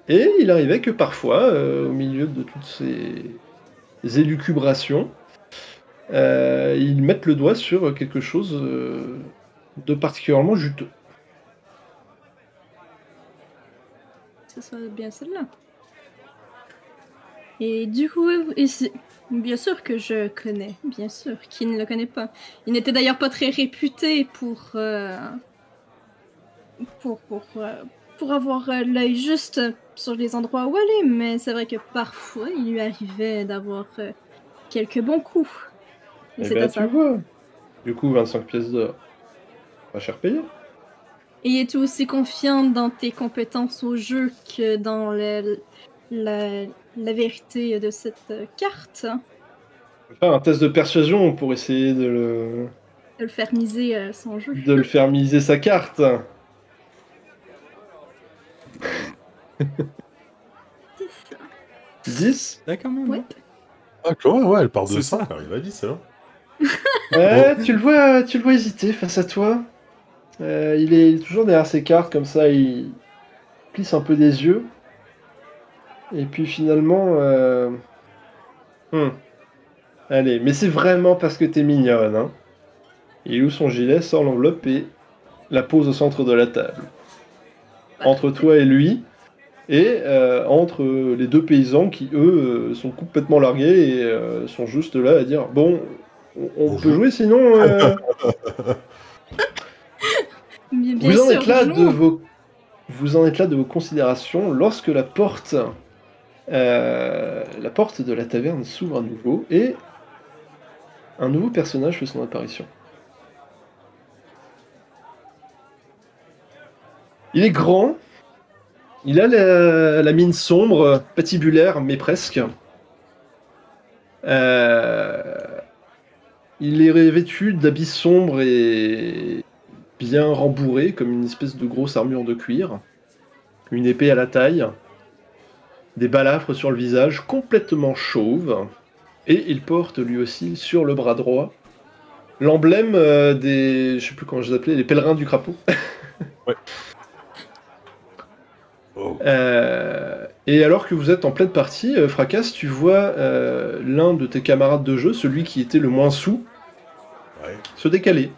Et il arrivait que parfois, au milieu de toutes ces élucubrations, ils mettent le doigt sur quelque chose de particulièrement juteux. Ce sera bien celle-là. Et du coup, bien sûr que je connais, bien sûr. Qui ne le connaît pas? Il n'était d'ailleurs pas très réputé pour avoir l'œil juste sur les endroits où aller, mais c'est vrai que parfois, il lui arrivait d'avoir quelques bons coups. Et Et c'est ben à tu ça. vois, du coup 25 pièces d'or, pas cher payé. Et es-tu aussi confiant dans tes compétences au jeu que dans la vérité de cette carte? On va faire un test de persuasion pour essayer de De le faire miser son jeu. le faire miser sa carte. C'est ça. 10. Là quand même. Ouais. hein. Ah, Chloé, ouais, elle part de C'est 5, ça. elle arrive à 10, alors. Ouais, tu le vois hésiter face à toi. Il est toujours derrière ses cartes, comme ça, il plisse un peu des yeux. Et puis finalement... Allez, mais c'est vraiment parce que t'es mignonne, hein. Il ouvre son gilet, sort l'enveloppe et la pose au centre de la table. Entre toi et lui, et entre les deux paysans qui, eux, sont complètement largués et sont juste là à dire « Bon, on peut jouer sinon Bien Vous en sûr, êtes là jouons. Vous en êtes là de vos considérations lorsque la porte de la taverne s'ouvre à nouveau et un nouveau personnage fait son apparition. Il est grand, il a la mine sombre, patibulaire, mais presque. Il est revêtu d'habits sombres et bien rembourrés, comme une espèce de grosse armure de cuir. Une épée à la taille, des balafres sur le visage, complètement chauve. Et il porte lui aussi sur le bras droit l'emblème des... je sais plus comment je les appelais, les pèlerins du crapaud. Ouais. Oh. Et alors que vous êtes en pleine partie, Fracas, tu vois l'un de tes camarades de jeu, celui qui était le moins saoul, Ouais. se décaler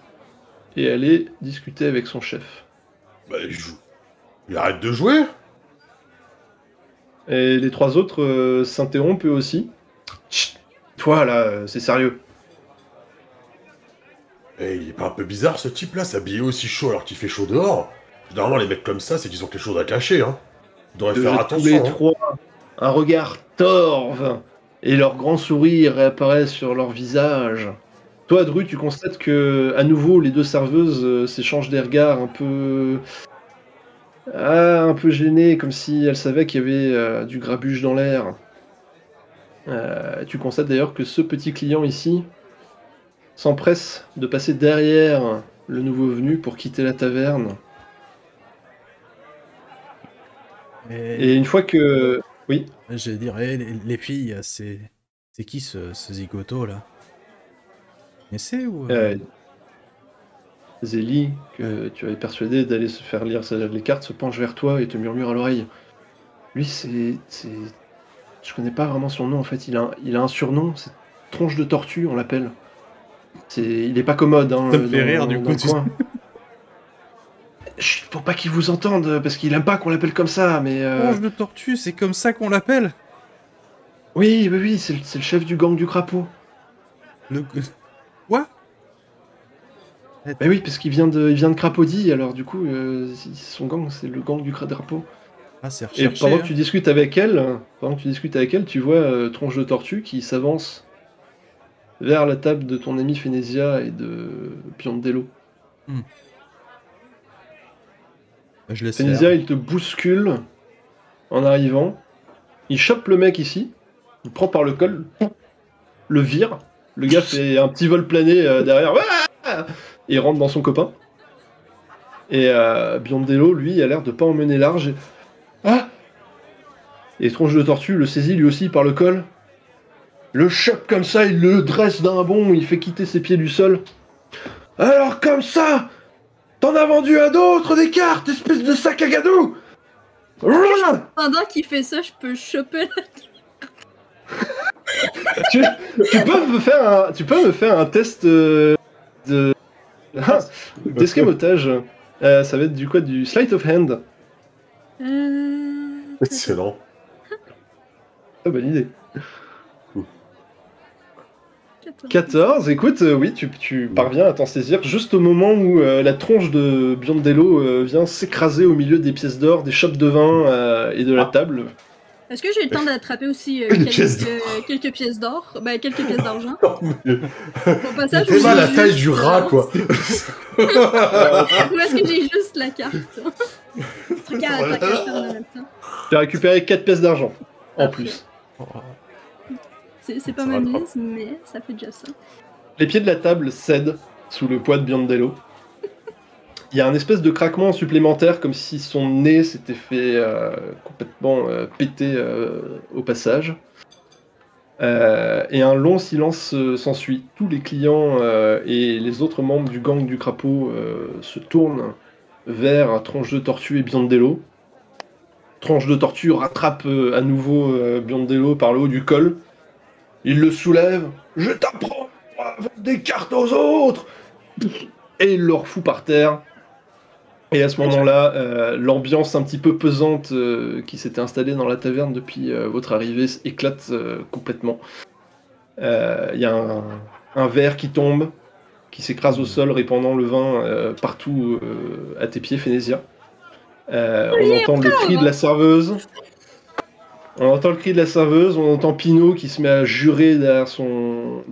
et aller discuter avec son chef. Bah, il joue. Il arrête de jouer. Et les trois autres s'interrompent eux aussi. Chut, toi là, c'est sérieux. Et il est pas un peu bizarre ce type-là, s'habiller aussi chaud alors qu'il fait chaud dehors. Généralement, les mecs comme ça, c'est qu'ils ont quelque chose à cacher, hein. Ils devraient faire Tous les attention, hein. trois, un regard torve, et leur grand sourire réapparaît sur leur visage. Toi, Dru, tu constates que, à nouveau, les deux serveuses s'échangent des regards un peu gênés, comme si elles savaient qu'il y avait du grabuge dans l'air. Tu constates d'ailleurs que ce petit client ici s'empresse de passer derrière le nouveau venu pour quitter la taverne. Et une fois que... Oui. J'allais dire, les filles, c'est qui ce zigoto là? Mais c'est ou Zélie, que tu avais persuadé d'aller se faire lire les cartes, se penche vers toi et te murmure à l'oreille. Lui, c'est... Je connais pas vraiment son nom en fait, il a un surnom, c'est Tronche de Tortue, on l'appelle. Il est pas commode, hein, Ça me fait rire, du dans coup, le coin. Chut, faut pas qu'il vous entende, parce qu'il aime pas qu'on l'appelle comme ça, mais... Tronche de tortue, c'est comme ça qu'on l'appelle? Oui, c'est le chef du gang du crapaud. Quoi? Bah oui, parce qu'il vient de Crapaudy, alors du coup, son gang, c'est le gang du crapaud. Ah, c'est Et recherché. pendant que tu discutes avec elle, tu vois Tronche de Tortue qui s'avance vers la table de ton ami Fénésia et de Biondello. Je laisse Fénésia, faire. il te bouscule en arrivant. Il chope le mec ici, il prend par le col, le vire. Le gars fait un petit vol plané derrière. Et il rentre dans son copain. Et Biondello, lui, a l'air de pas emmener large. Ah! Et Tronche de Tortue le saisit lui aussi par le col. Le chope comme ça, il le dresse d'un bond, il fait quitter ses pieds du sol. Alors comme ça, t'en as vendu à d'autres des cartes, espèce de sac à gadou! Pendant qu'il fait ça, je peux choper la... tu peux me faire un test d'escamotage. Ça va être du sleight of hand. Excellent. Ah, bonne idée. 14, écoute, oui, tu parviens à t'en saisir juste au moment où la tronche de Biondello vient s'écraser au milieu des pièces d'or, des chopes de vin et de la table. Est-ce que j'ai eu le temps d'attraper aussi quelques pièces d'or? Ben, quelques pièces d'argent. Au passage, T'es mal à la taille du rat, quoi. Ou est-ce que j'ai juste la carte? Truc à faire en même temps. Tu as récupéré 4 pièces d'argent, en plus. C'est pas ma mise, mais ça fait déjà ça. Les pieds de la table cèdent sous le poids de Biondello. Il y a un espèce de craquement supplémentaire, comme si son nez s'était fait complètement péter au passage. Et un long silence s'ensuit. Tous les clients et les autres membres du gang du crapaud se tournent vers Tronche de Tortue et Biondello. Tronche de Tortue rattrape à nouveau Biondello par le haut du col. Il le soulève. « Je t'apprends à vendre des cartes aux autres !» Et il le refout par terre. Et à ce moment-là, l'ambiance un petit peu pesante qui s'était installée dans la taverne depuis votre arrivée éclate complètement. Il y a un verre qui tombe, qui s'écrase au sol, répandant le vin partout à tes pieds, Fénésia. On entend le cri de la serveuse. On entend Pinot qui se met à jurer derrière son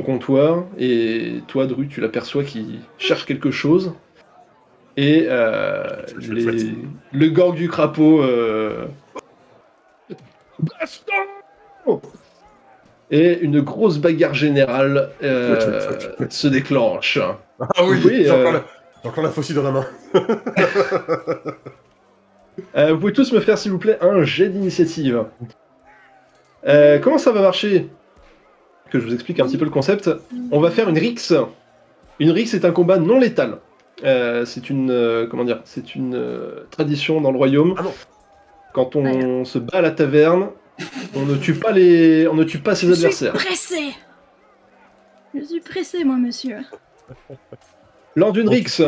comptoir. Et toi, Dru, tu l'aperçois qui cherche quelque chose. Et le gang du crapaud et une grosse bagarre générale se déclenche. Ah oui, Oui, j'ai encore la faucille dans la main. Vous pouvez tous me faire, s'il vous plaît, un jet d'initiative. Comment ça va marcher? Que je vous explique un petit peu le concept. On va faire une rixe. Une rixe est un combat non létal. C'est une tradition dans le royaume. Ah non. Quand on se bat à la taverne, on ne tue pas ses adversaires. Je suis pressé, moi, monsieur. Lors d'une rixe,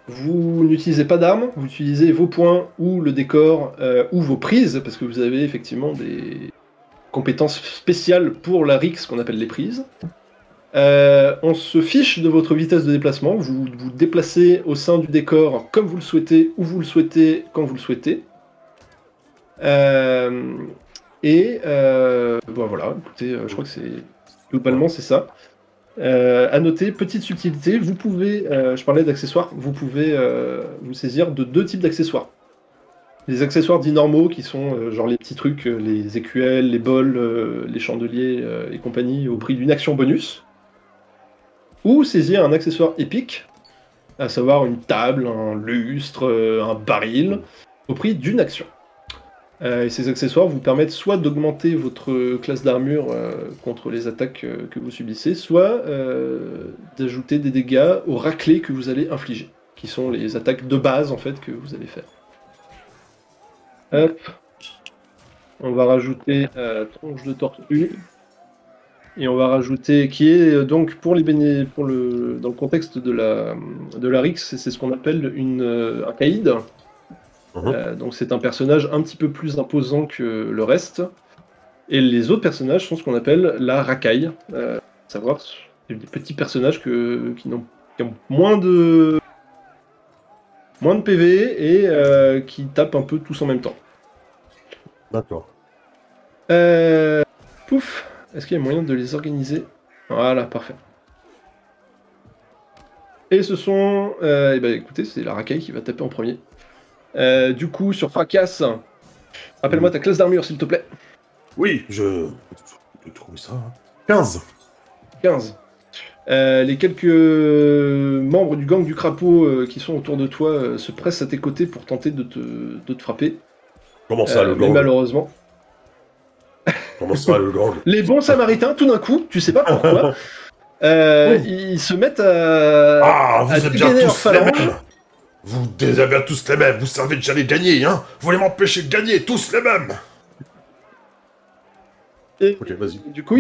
vous n'utilisez pas d'armes, vous utilisez vos points ou le décor ou vos prises, parce que vous avez effectivement des compétences spéciales pour la rixe qu'on appelle les prises. On se fiche de votre vitesse de déplacement, vous vous déplacez au sein du décor comme vous le souhaitez, où vous le souhaitez, quand vous le souhaitez. Bon, voilà, écoutez, je crois que c'est globalement c'est ça. À noter, petite subtilité, vous pouvez, je parlais d'accessoires, vous pouvez vous saisir de deux types d'accessoires. Les accessoires dits normaux, qui sont genre les petits trucs, les écuelles, les bols, les chandeliers et compagnie, au prix d'une action bonus. Ou saisir un accessoire épique, à savoir une table, un lustre, un baril, au prix d'une action. Et ces accessoires vous permettent soit d'augmenter votre classe d'armure contre les attaques que vous subissez, soit d'ajouter des dégâts aux raclés que vous allez infliger, qui sont les attaques de base en fait que vous allez faire. Hop. On va rajouter Tronche de Tortue. Et on va rajouter, qui est donc dans le contexte de la Rix, c'est ce qu'on appelle un caïd. Donc c'est un personnage un petit peu plus imposant que le reste. Et les autres personnages sont ce qu'on appelle la racaille. Savoir, c'est des petits personnages qui ont moins de PV et qui tapent un peu tous en même temps. D'accord. Pouf. Est-ce qu'il y a moyen de les organiser? Voilà, parfait. Et ce sont... écoutez, c'est la racaille qui va taper en premier. Du coup, sur Fracasse, rappelle-moi ta classe d'armure, s'il te plaît. Oui, je trouve ça. 15. 15. Les quelques membres du gang du crapaud qui sont autour de toi se pressent à tes côtés pour tenter de te frapper. Comment ça, le mais gang malheureusement... Comment ça, le gang Les bons samaritains, tout d'un coup, tu sais pas pourquoi, ils se mettent à vous êtes bien tous les mêmes. Vous avez tous les mêmes, vous savez que j'allais gagner, hein. Vous voulez m'empêcher de gagner, tous les mêmes. Et ok, vas-y. Du coup,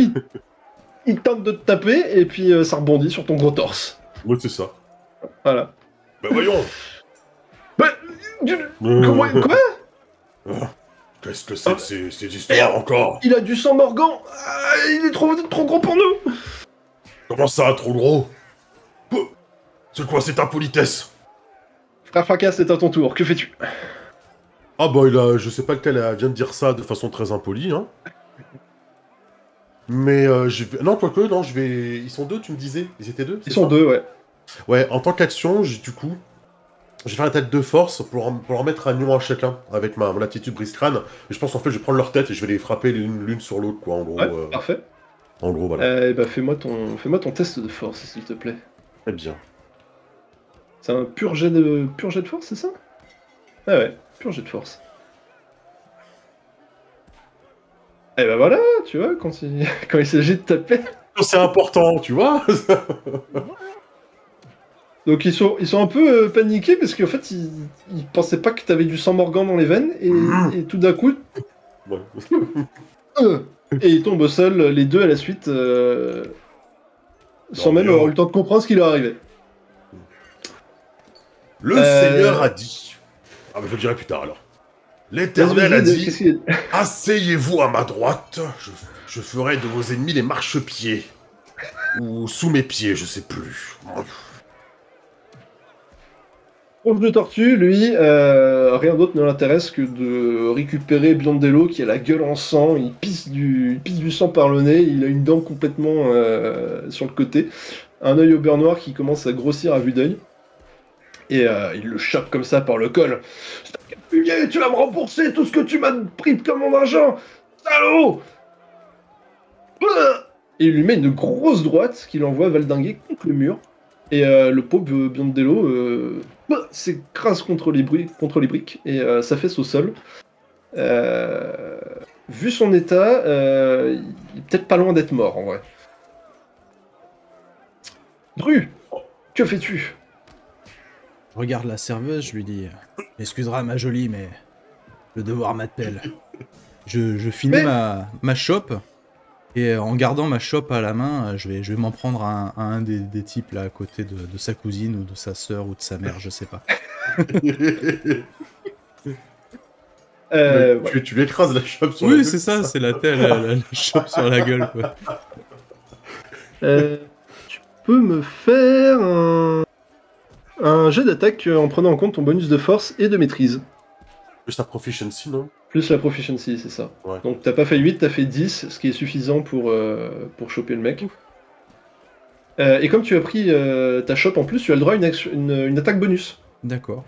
ils tentent de te taper, et puis ça rebondit sur ton gros torse. Oui, c'est ça. Voilà. Bah voyons. Quoi Qu'est-ce que c'est que ces histoires encore? Il a du sang Morgan. Il est trop gros pour nous. Comment ça, trop gros? C'est quoi cette impolitesse? Frère Fracas, c'est à ton tour. Que fais-tu? Ah bah je sais pas lequel vient de dire ça de façon très impolie, hein. Mais non, quoique, non, ils sont deux, tu me disais? Ils étaient deux? Ils sont deux, ouais. Ouais, en tant qu'action, du coup... Je vais faire un tête de force pour en mettre un nion à chacun, avec mon attitude brise-crâne. Et je pense en fait, je vais prendre leur tête et je vais les frapper l'une sur l'autre, quoi, en gros. Ouais, parfait. En gros, voilà. Fais-moi ton test de force, s'il te plaît. Très bien. C'est un pur jet de force, c'est ça? Ah ouais, pur jet de force. Et ben voilà, tu vois, quand il s'agit de taper. C'est important, tu vois. Donc ils sont un peu paniqués parce qu'en fait ils pensaient pas que t'avais du sang Morgan dans les veines et tout d'un coup Ouais. et ils tombent au sol les deux à la suite sans Non, même mais avoir oh. eu le temps de comprendre ce qui leur arrivait. Le Seigneur a dit. Ah, mais je le dirai plus tard alors. L'Éternel a Qu'est-ce dit qu'il y a- asseyez-vous à ma droite, je ferai de vos ennemis les marchepieds. Ou sous mes pieds, je sais plus. Proche de tortue, lui, rien d'autre ne l'intéresse que de récupérer Biondello qui a la gueule en sang, il pisse du sang par le nez, il a une dent complètement sur le côté, un œil au beurre noir qui commence à grossir à vue d'œil, et il le chope comme ça par le col. Fumier, tu vas me rembourser tout ce que tu m'as pris comme mon argent, salaud! Et il lui met une grosse droite qui l'envoie valdinguer contre le mur. Et le pauvre Biondello s'écrase contre les briques et s'affaisse au sol. Vu son état, il est peut-être pas loin d'être mort en vrai. Dru, que fais-tu? Je regarde la serveuse, je lui dis m'excusera ma jolie, mais le devoir m'appelle. Je finis ma chope, et en gardant ma chope à la main, je vais m'en prendre à un des types là à côté de sa cousine ou de sa sœur ou de sa mère, je sais pas. Ouais. Tu lui écrases la chope sur la Oui, gueule, c'est ça, c'est la chope sur la gueule, quoi. Tu peux me faire un jet d'attaque en prenant en compte ton bonus de force et de maîtrise. Plus ta proficiency, non? Plus la proficiency, c'est ça. Ouais. Donc t'as pas fait 8, t'as fait 10, ce qui est suffisant pour choper le mec. Et comme tu as pris ta chope en plus, tu as le droit à une attaque bonus. D'accord.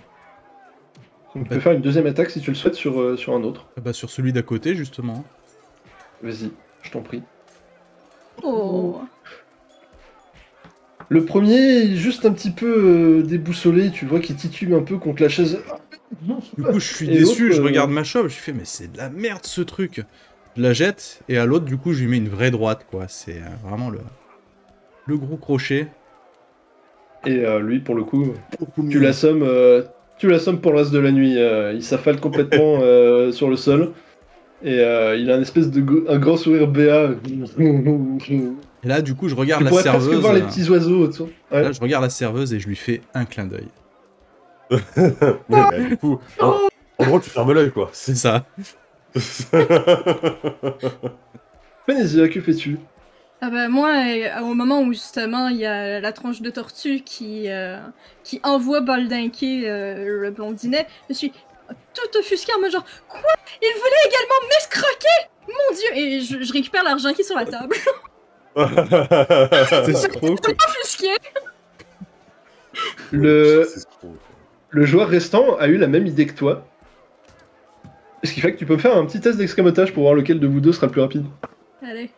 Donc tu peux faire une deuxième attaque si tu le souhaites sur un autre. Bah sur celui d'à côté, justement. Vas-y, je t'en prie. Oh. Le premier, il est juste un petit peu déboussolé, tu vois qu'il titube un peu contre la chaise. Du coup, je suis Et déçu, l'autre, je regarde ma chope, je fais mais c'est de la merde ce truc. Je la jette, et à l'autre, du coup, je lui mets une vraie droite, quoi. C'est vraiment le gros crochet. Et lui, pour le coup, tu l'assommes pour le reste de la nuit. Il s'affale complètement sur le sol. Et il a un espèce un grand sourire béat. Et là, du coup, je regarde Tu la pourrais serveuse. presque voir les petits oiseaux autour. Ouais. Là, je regarde la serveuse et je lui fais un clin d'œil. Ouais, bah, du coup, en gros, tu fermes l'œil, quoi. C'est ça. Pénésia, que fais-tu? Ah bah moi, au moment où justement il y a la tronche de tortue qui envoie baldinquer le blondinet, je suis tout offusquée en mode genre « Quoi? Il voulait également m'escroquer! Mon Dieu! » Et je récupère l'argent qui est sur la table. C'est trop cool. Offusquée! Le joueur restant a eu la même idée que toi. Ce qui fait que tu peux me faire un petit test d'escamotage pour voir lequel de vous deux sera le plus rapide. Allez.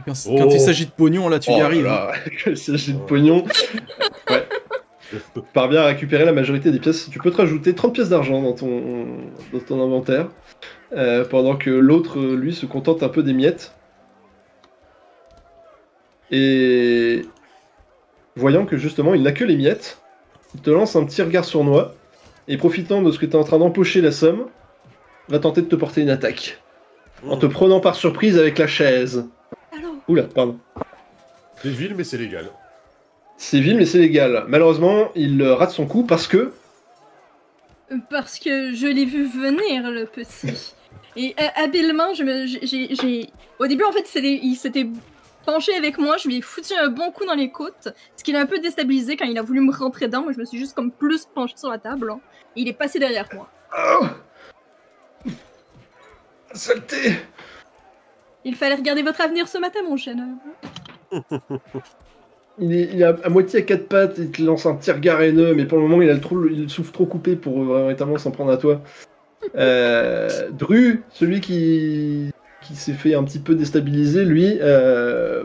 Quand il s'agit de pognon, là, tu y arrives. Là, quand il s'agit de pognon. Ouais. Tu parviens à récupérer la majorité des pièces. Tu peux te rajouter 30 pièces d'argent dans ton inventaire. Pendant que l'autre, lui, se contente un peu des miettes. Et voyant que justement il n'a que les miettes, il te lance un petit regard sournois. Et profitant de ce que tu es en train d'empocher la somme, va tenter de te porter une attaque. En te prenant par surprise avec la chaise. Alors, Oula, pardon. C'est vil, mais c'est légal. C'est vil, mais c'est légal. Malheureusement, il rate son coup parce que... parce que je l'ai vu venir, le petit. Et habilement, au début, en fait, il s'était penché avec moi, je lui ai foutu un bon coup dans les côtes, ce qui l'a un peu déstabilisé quand il a voulu me rentrer dedans. Moi, je me suis juste comme plus penché sur la table. Hein, et il est passé derrière moi. Oh, saleté! Il fallait regarder votre avenir ce matin, mon jeune homme. Il est à moitié à quatre pattes, il te lance un petit regard haineux, mais pour le moment, il souffle trop coupé pour véritablement s'en prendre à toi. Dru, celui qui s'est fait un petit peu déstabiliser, lui,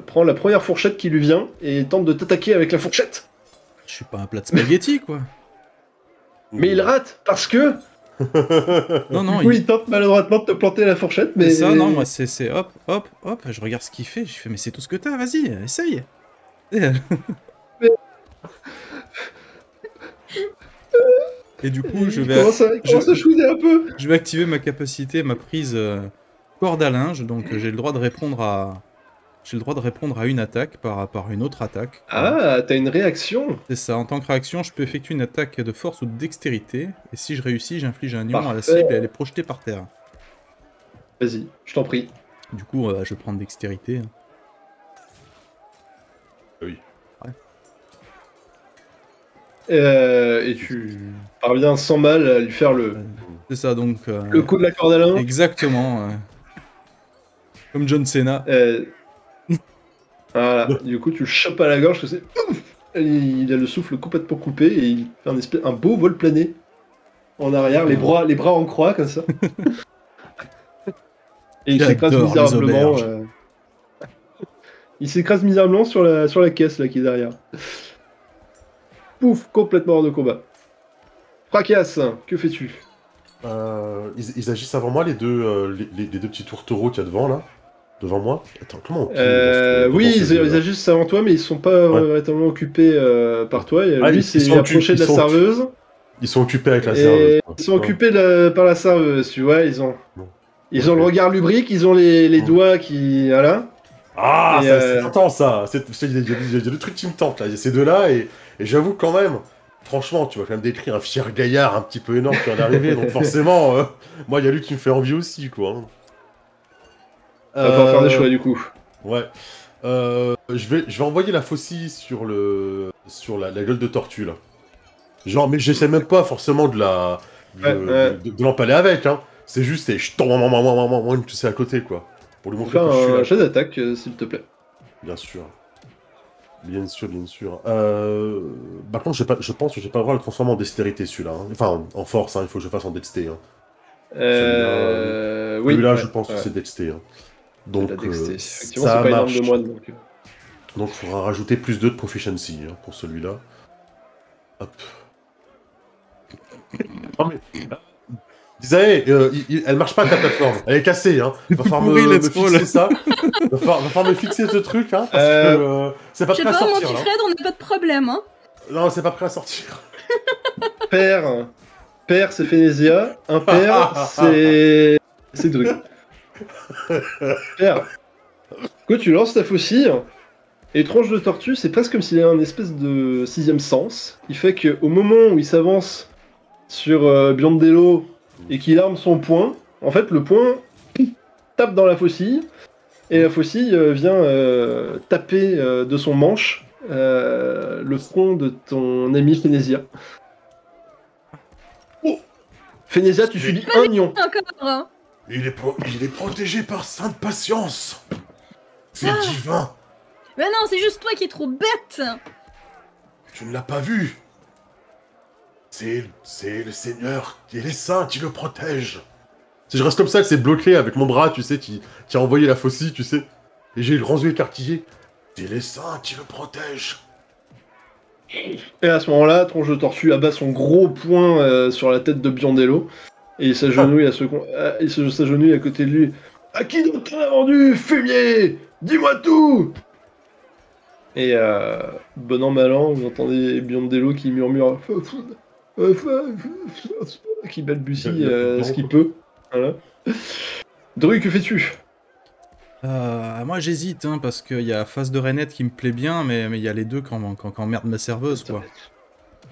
prend la première fourchette qui lui vient et tente de t'attaquer avec la fourchette. Je suis pas un plat de spaghetti, quoi. Mais il rate parce que Non, non, Du coup, il tente maladroitement de te planter la fourchette, mais... c'est ça, non, moi c'est hop, hop, hop, je regarde ce qu'il fait, je fais mais c'est tout ce que t'as, vas-y, essaye. Et du coup, Il commence à chouiner un peu. je vais activer ma capacité, ma prise corde à linge, donc j'ai le droit de répondre à une attaque par une autre attaque. Ah, t'as une réaction. C'est ça, en tant que réaction, je peux effectuer une attaque de force ou de dextérité, et si je réussis, j'inflige un ion à la Parfait. cible et elle est projetée par terre. Vas-y, je t'en prie. Du coup, je vais prendre dextérité. Oui. Et tu parviens sans mal à lui faire le C'est ça, donc... coup de la corde à linge. Exactement. Comme John Cena. Voilà, du coup tu le chopes à la gorge, c'est ouf. Il a le souffle complètement coupé et il fait un beau vol plané en arrière, les bras en croix comme ça. Et il s'écrase J'adore les misérablement. auberges. Il s'écrase misérablement sur la caisse là qui est derrière. Pouf, complètement hors de combat. Fracasse, que fais-tu? Ils agissent avant moi, les deux petits tourtereaux qu'il y a devant, là. Devant moi. Attends, comment oui, ils agissent avant toi, mais ils sont pas véritablement occupés par toi. Lui, c'est approché de la serveuse. Ils sont occupés avec la serveuse. Ils sont occupés par la serveuse, tu vois. Ils ont le regard lubrique, ils ont les doigts qui... Voilà. Ah, c'est tentant, ça. Il y a deux trucs qui me tentent, là. Il y a ces deux-là, et j'avoue quand même... Franchement, tu vas quand même décrire un fier gaillard un petit peu énorme qui vient d'arriver, donc forcément, moi, il y a lui qui me fait envie aussi, quoi. On va pouvoir faire des choix, du coup. Ouais. Je vais envoyer la faucille sur la gueule de tortue, là. Genre, mais j'essaie même pas forcément de l'empaler avec, hein. C'est juste, je tombe, tu sais, à côté, quoi. Pour lui montrer que je suis là. Un jet d'attaque, s'il te plaît. Bien sûr. Bien sûr. Par contre, je pense que j'ai pas le droit de le transformer en dextérité, celui-là. Hein. Enfin, en force, hein, il faut que je fasse en dexté. Hein. Oui. Celui-là, je pense que c'est dexté. Hein. Donc, effectivement, ça c'est pas énorme de moine. Donc, il faudra rajouter plus 2 de proficiency pour celui-là. Hop. Non, mais... Disae, elle marche pas ta plateforme, elle est cassée, hein. Va falloir me fixer ça. Va falloir me fixer ce truc, hein, parce que c'est pas prêt à sortir. Je sais pas, mon petit Fred, on n'a pas de problème, hein. Non, c'est pas prêt à sortir. Père, c'est Fénésia. Impair, c'est Dru. Père. Quand tu lances ta faucille, et tronche de tortue, c'est presque comme s'il y avait un espèce de 6ème sens, qui fait qu'au moment où il s'avance sur Biondello et qu'il arme son poing, en fait le poing tape dans la faucille, et la faucille vient taper de son manche le front de ton ami Fénésia. Oh, Fénésia, tu subis un ion. Encore. Il est protégé par sainte patience. C'est divin. Mais non, c'est juste toi qui es trop bête. Tu ne l'as pas vu. C'est le Seigneur et les saints qui le protègent. Si je reste comme ça, c'est bloqué avec mon bras, tu sais, qui a envoyé la faucille, tu sais. Et j'ai le grand yeux écarquillé. C'est les saints qui le protègent. Et à ce moment-là, Tronche de Tortue abat son gros poing sur la tête de Biondello. Et il s'agenouille à côté de lui. À qui donc t'en as vendu, fumier? Dis-moi tout! Et bon an, mal an, vous entendez Biondello qui murmure. Qui balbutie ce qu'il peut. Voilà. Dru, que fais-tu? Moi j'hésite, hein, parce qu'il y a Face de Rainette qui me plaît bien, mais il y a les deux qui emmerdent ma serveuse, quoi.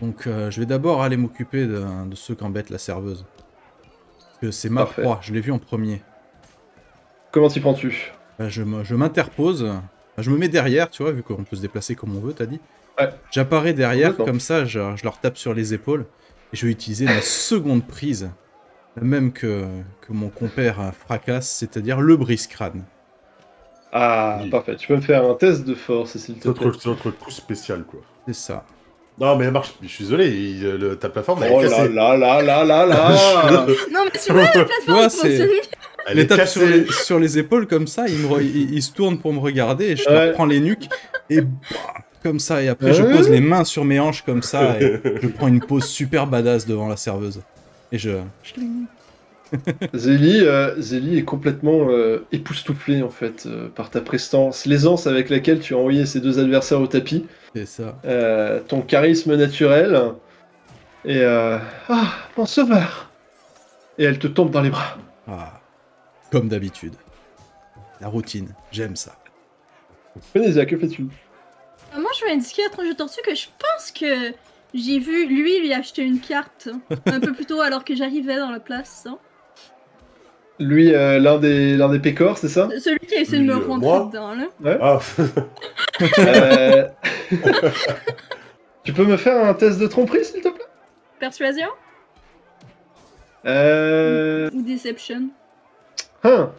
Donc je vais d'abord aller m'occuper de ceux qui embêtent la serveuse. Parce que c'est ma proie, je l'ai vu en premier. Comment t'y prends-tu? Je m'interpose, je me mets derrière, tu vois, vu qu'on peut se déplacer comme on veut, t'as dit. Ouais. J'apparais derrière, comme ça, je leur tape sur les épaules, et je vais utiliser ma seconde prise, la même que mon compère Fracasse, c'est-à-dire le brise-crâne. Ah, oui. Parfait. Tu peux me faire un test de force, s'il te plaît. C'est notre coup spécial, quoi. C'est ça. Non, mais elle marche. Je suis désolé, ta plateforme, elle est cassée. Oh là Non, mais tu vois, la plateforme, c'est... Elle est tape sur les épaules, comme ça, il se tourne pour me regarder, et je leur prends les nuques, et comme ça, et après je pose les mains sur mes hanches, comme ça, et je prends une pose super badass devant la serveuse. Et je... Zélie est complètement époustouflée en fait par ta prestance, l'aisance avec laquelle tu as envoyé ces deux adversaires au tapis, C'est ça. ton charisme naturel, et ah, mon sauveur! Et elle te tombe dans les bras. Ah, comme d'habitude. La routine, j'aime ça. Vénézia, que fais-tu? Moi, je vais indiquer à Tronche de Tortue que je pense que j'ai vu lui acheter une carte un peu plus tôt alors que j'arrivais dans la place. Hein. Lui, l'un des pécores, c'est ça? Celui qui a essayé de me rentrer moi dedans, là. Ouais. Ah, Euh, Tu peux me faire un test de tromperie, s'il te plaît? Persuasion ou Deception? Hein,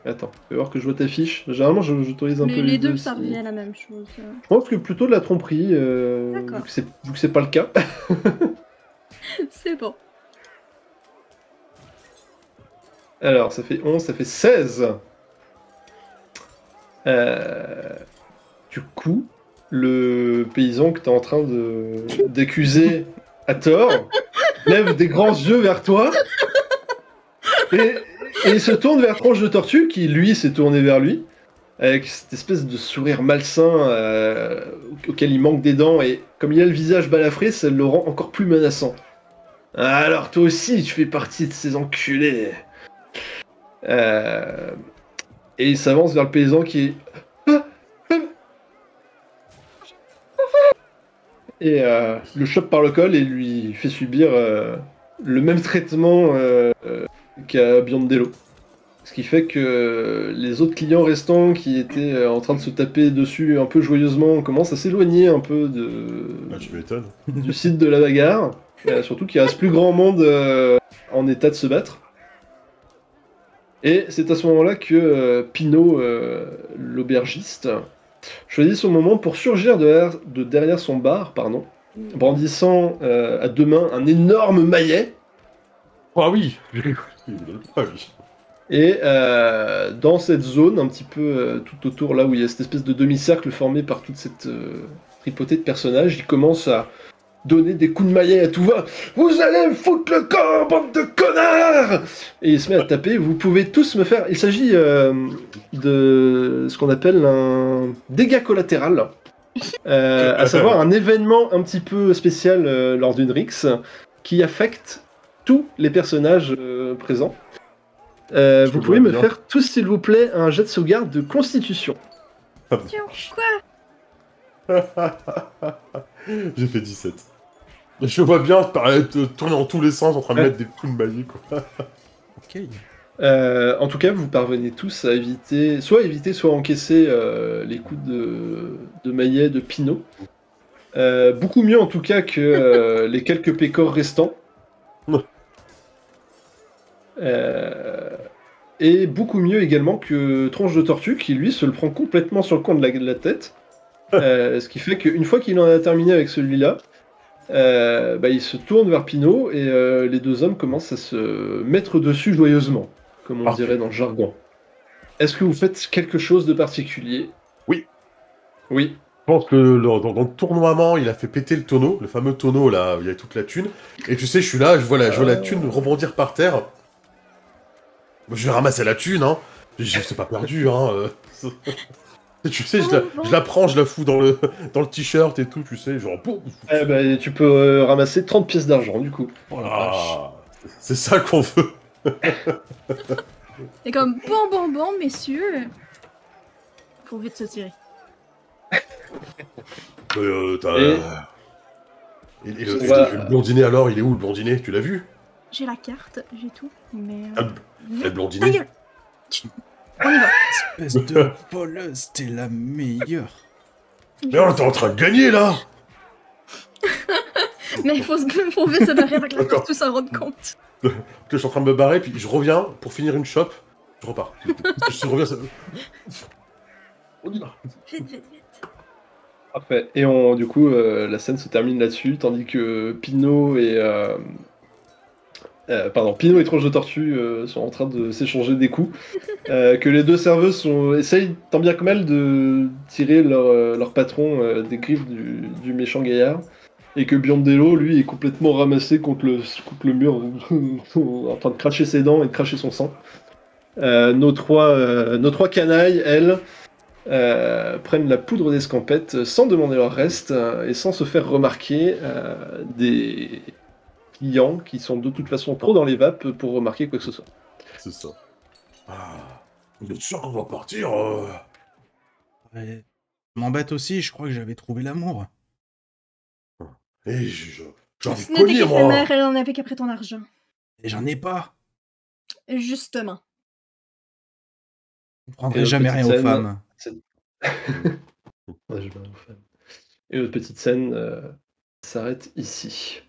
Attends, fais voir que je vois ta fiche. Généralement, j'autorise un peu Les deux, deux, ça si- revient à la même chose. Je pense que plutôt de la tromperie, D'accord. vu que c'est pas le cas. C'est bon. Alors, ça fait 11, ça fait 16. Du coup, le paysan que t'es en train d'accuser à tort lève des grands yeux vers toi et il se tourne vers Tronche de Tortue qui, lui, s'est tourné vers lui avec cette espèce de sourire malsain auquel il manque des dents et comme il a le visage balafré, ça le rend encore plus menaçant. Alors toi aussi, tu fais partie de ces enculés. Et il s'avance vers le paysan qui est... Et le chope par le col et lui fait subir le même traitement qu'à Biondello. Ce qui fait que les autres clients restants qui étaient en train de se taper dessus un peu joyeusement commencent à s'éloigner un peu bah, tu m'étonnes. du site de la bagarre. Surtout qu'il reste plus grand monde en état de se battre. Et c'est à ce moment-là que Pinot, l'aubergiste, choisit son moment pour surgir de derrière son bar, brandissant à deux mains un énorme maillet. Ah oui, il donne pas, lui. Et dans cette zone, un petit peu tout autour, là où il y a cette espèce de demi-cercle formé par toute cette tripotée de personnages, il commence à donner des coups de maillet à tout va. Vous allez me foutre le corps, bande de connards! Et il se met à taper. Vous pouvez tous me faire. Il s'agit de ce qu'on appelle un dégât collatéral. À savoir un événement un petit peu spécial lors d'une Rix qui affecte tous les personnages présents. Vous pouvez me faire tous, s'il vous plaît, un jet de sauvegarde de constitution. Quoi? J'ai fait 17. Je vois bien tourner en tous les sens en train de mettre des coups de maillet, quoi. Ok. En tout cas, vous parvenez tous à éviter, soit encaisser les coups de maillet de Pinot. Beaucoup mieux en tout cas que les quelques pécores restants. Et beaucoup mieux également que Tronche de Tortue qui lui se le prend complètement sur le coin de la tête. Ce qui fait qu'une fois qu'il en a terminé avec celui-là, il se tourne vers Pinot et les deux hommes commencent à se mettre dessus joyeusement, comme on dirait dans le jargon. Est-ce que vous faites quelque chose de particulier? Oui. Oui. Je pense que dans le tournoiement, il a fait péter le tonneau, le fameux tonneau là où il y a toute la thune. Et tu sais, je suis là, je vois la thune rebondir par terre. Je vais ramasser la thune, hein. C'est pas perdu, hein. Tu sais, je la prends, je la fous dans le t-shirt et tout, tu sais, genre... Boum. Tu peux ramasser 30 pièces d'argent, du coup. Oh la vache. C'est ça qu'on veut. Et comme bon, messieurs. Faut vite se tirer. Le blondinet alors, il est où le blondinet? Tu l'as vu? J'ai la carte, j'ai tout, mais... Le blondinet. Ta gueule. On y va. Espèce de voleuse, t'es la meilleure. Mais on est en train de gagner là. Mais il faut vite se barrer avec la carte, tout s'en rendre compte. Je suis en train de me barrer, puis je reviens pour finir une chope. Je repars. Je reviens. On y va. Vite. Parfait. Et du coup, la scène se termine là-dessus, tandis que Pinot et Tronche de Tortue sont en train de s'échanger des coups. Que les deux serveuses essayent tant bien que mal de tirer leur patron des griffes du méchant gaillard. Et que Biondello, lui, est complètement ramassé contre le mur, en train de cracher ses dents et de cracher son sang. Nos trois canailles, elles, prennent la poudre d'escampette sans demander leur reste et sans se faire remarquer des clients qui sont de toute façon trop dans les vapes pour remarquer quoi que ce soit. C'est ça. Ah, vous êtes sûr qu'on va partir Ouais. Je m'embête aussi, je crois que j'avais trouvé l'amour. Eh, j'ai envie Ce de n'était cogner, moi. qu'éphémère, elle en avait qu'après ton argent. Et j'en ai pas. Justement. Je Et prendrai notre jamais petite rien aux scène, femmes. Ouais, je vais aux femmes. Et notre petite scène s'arrête ici.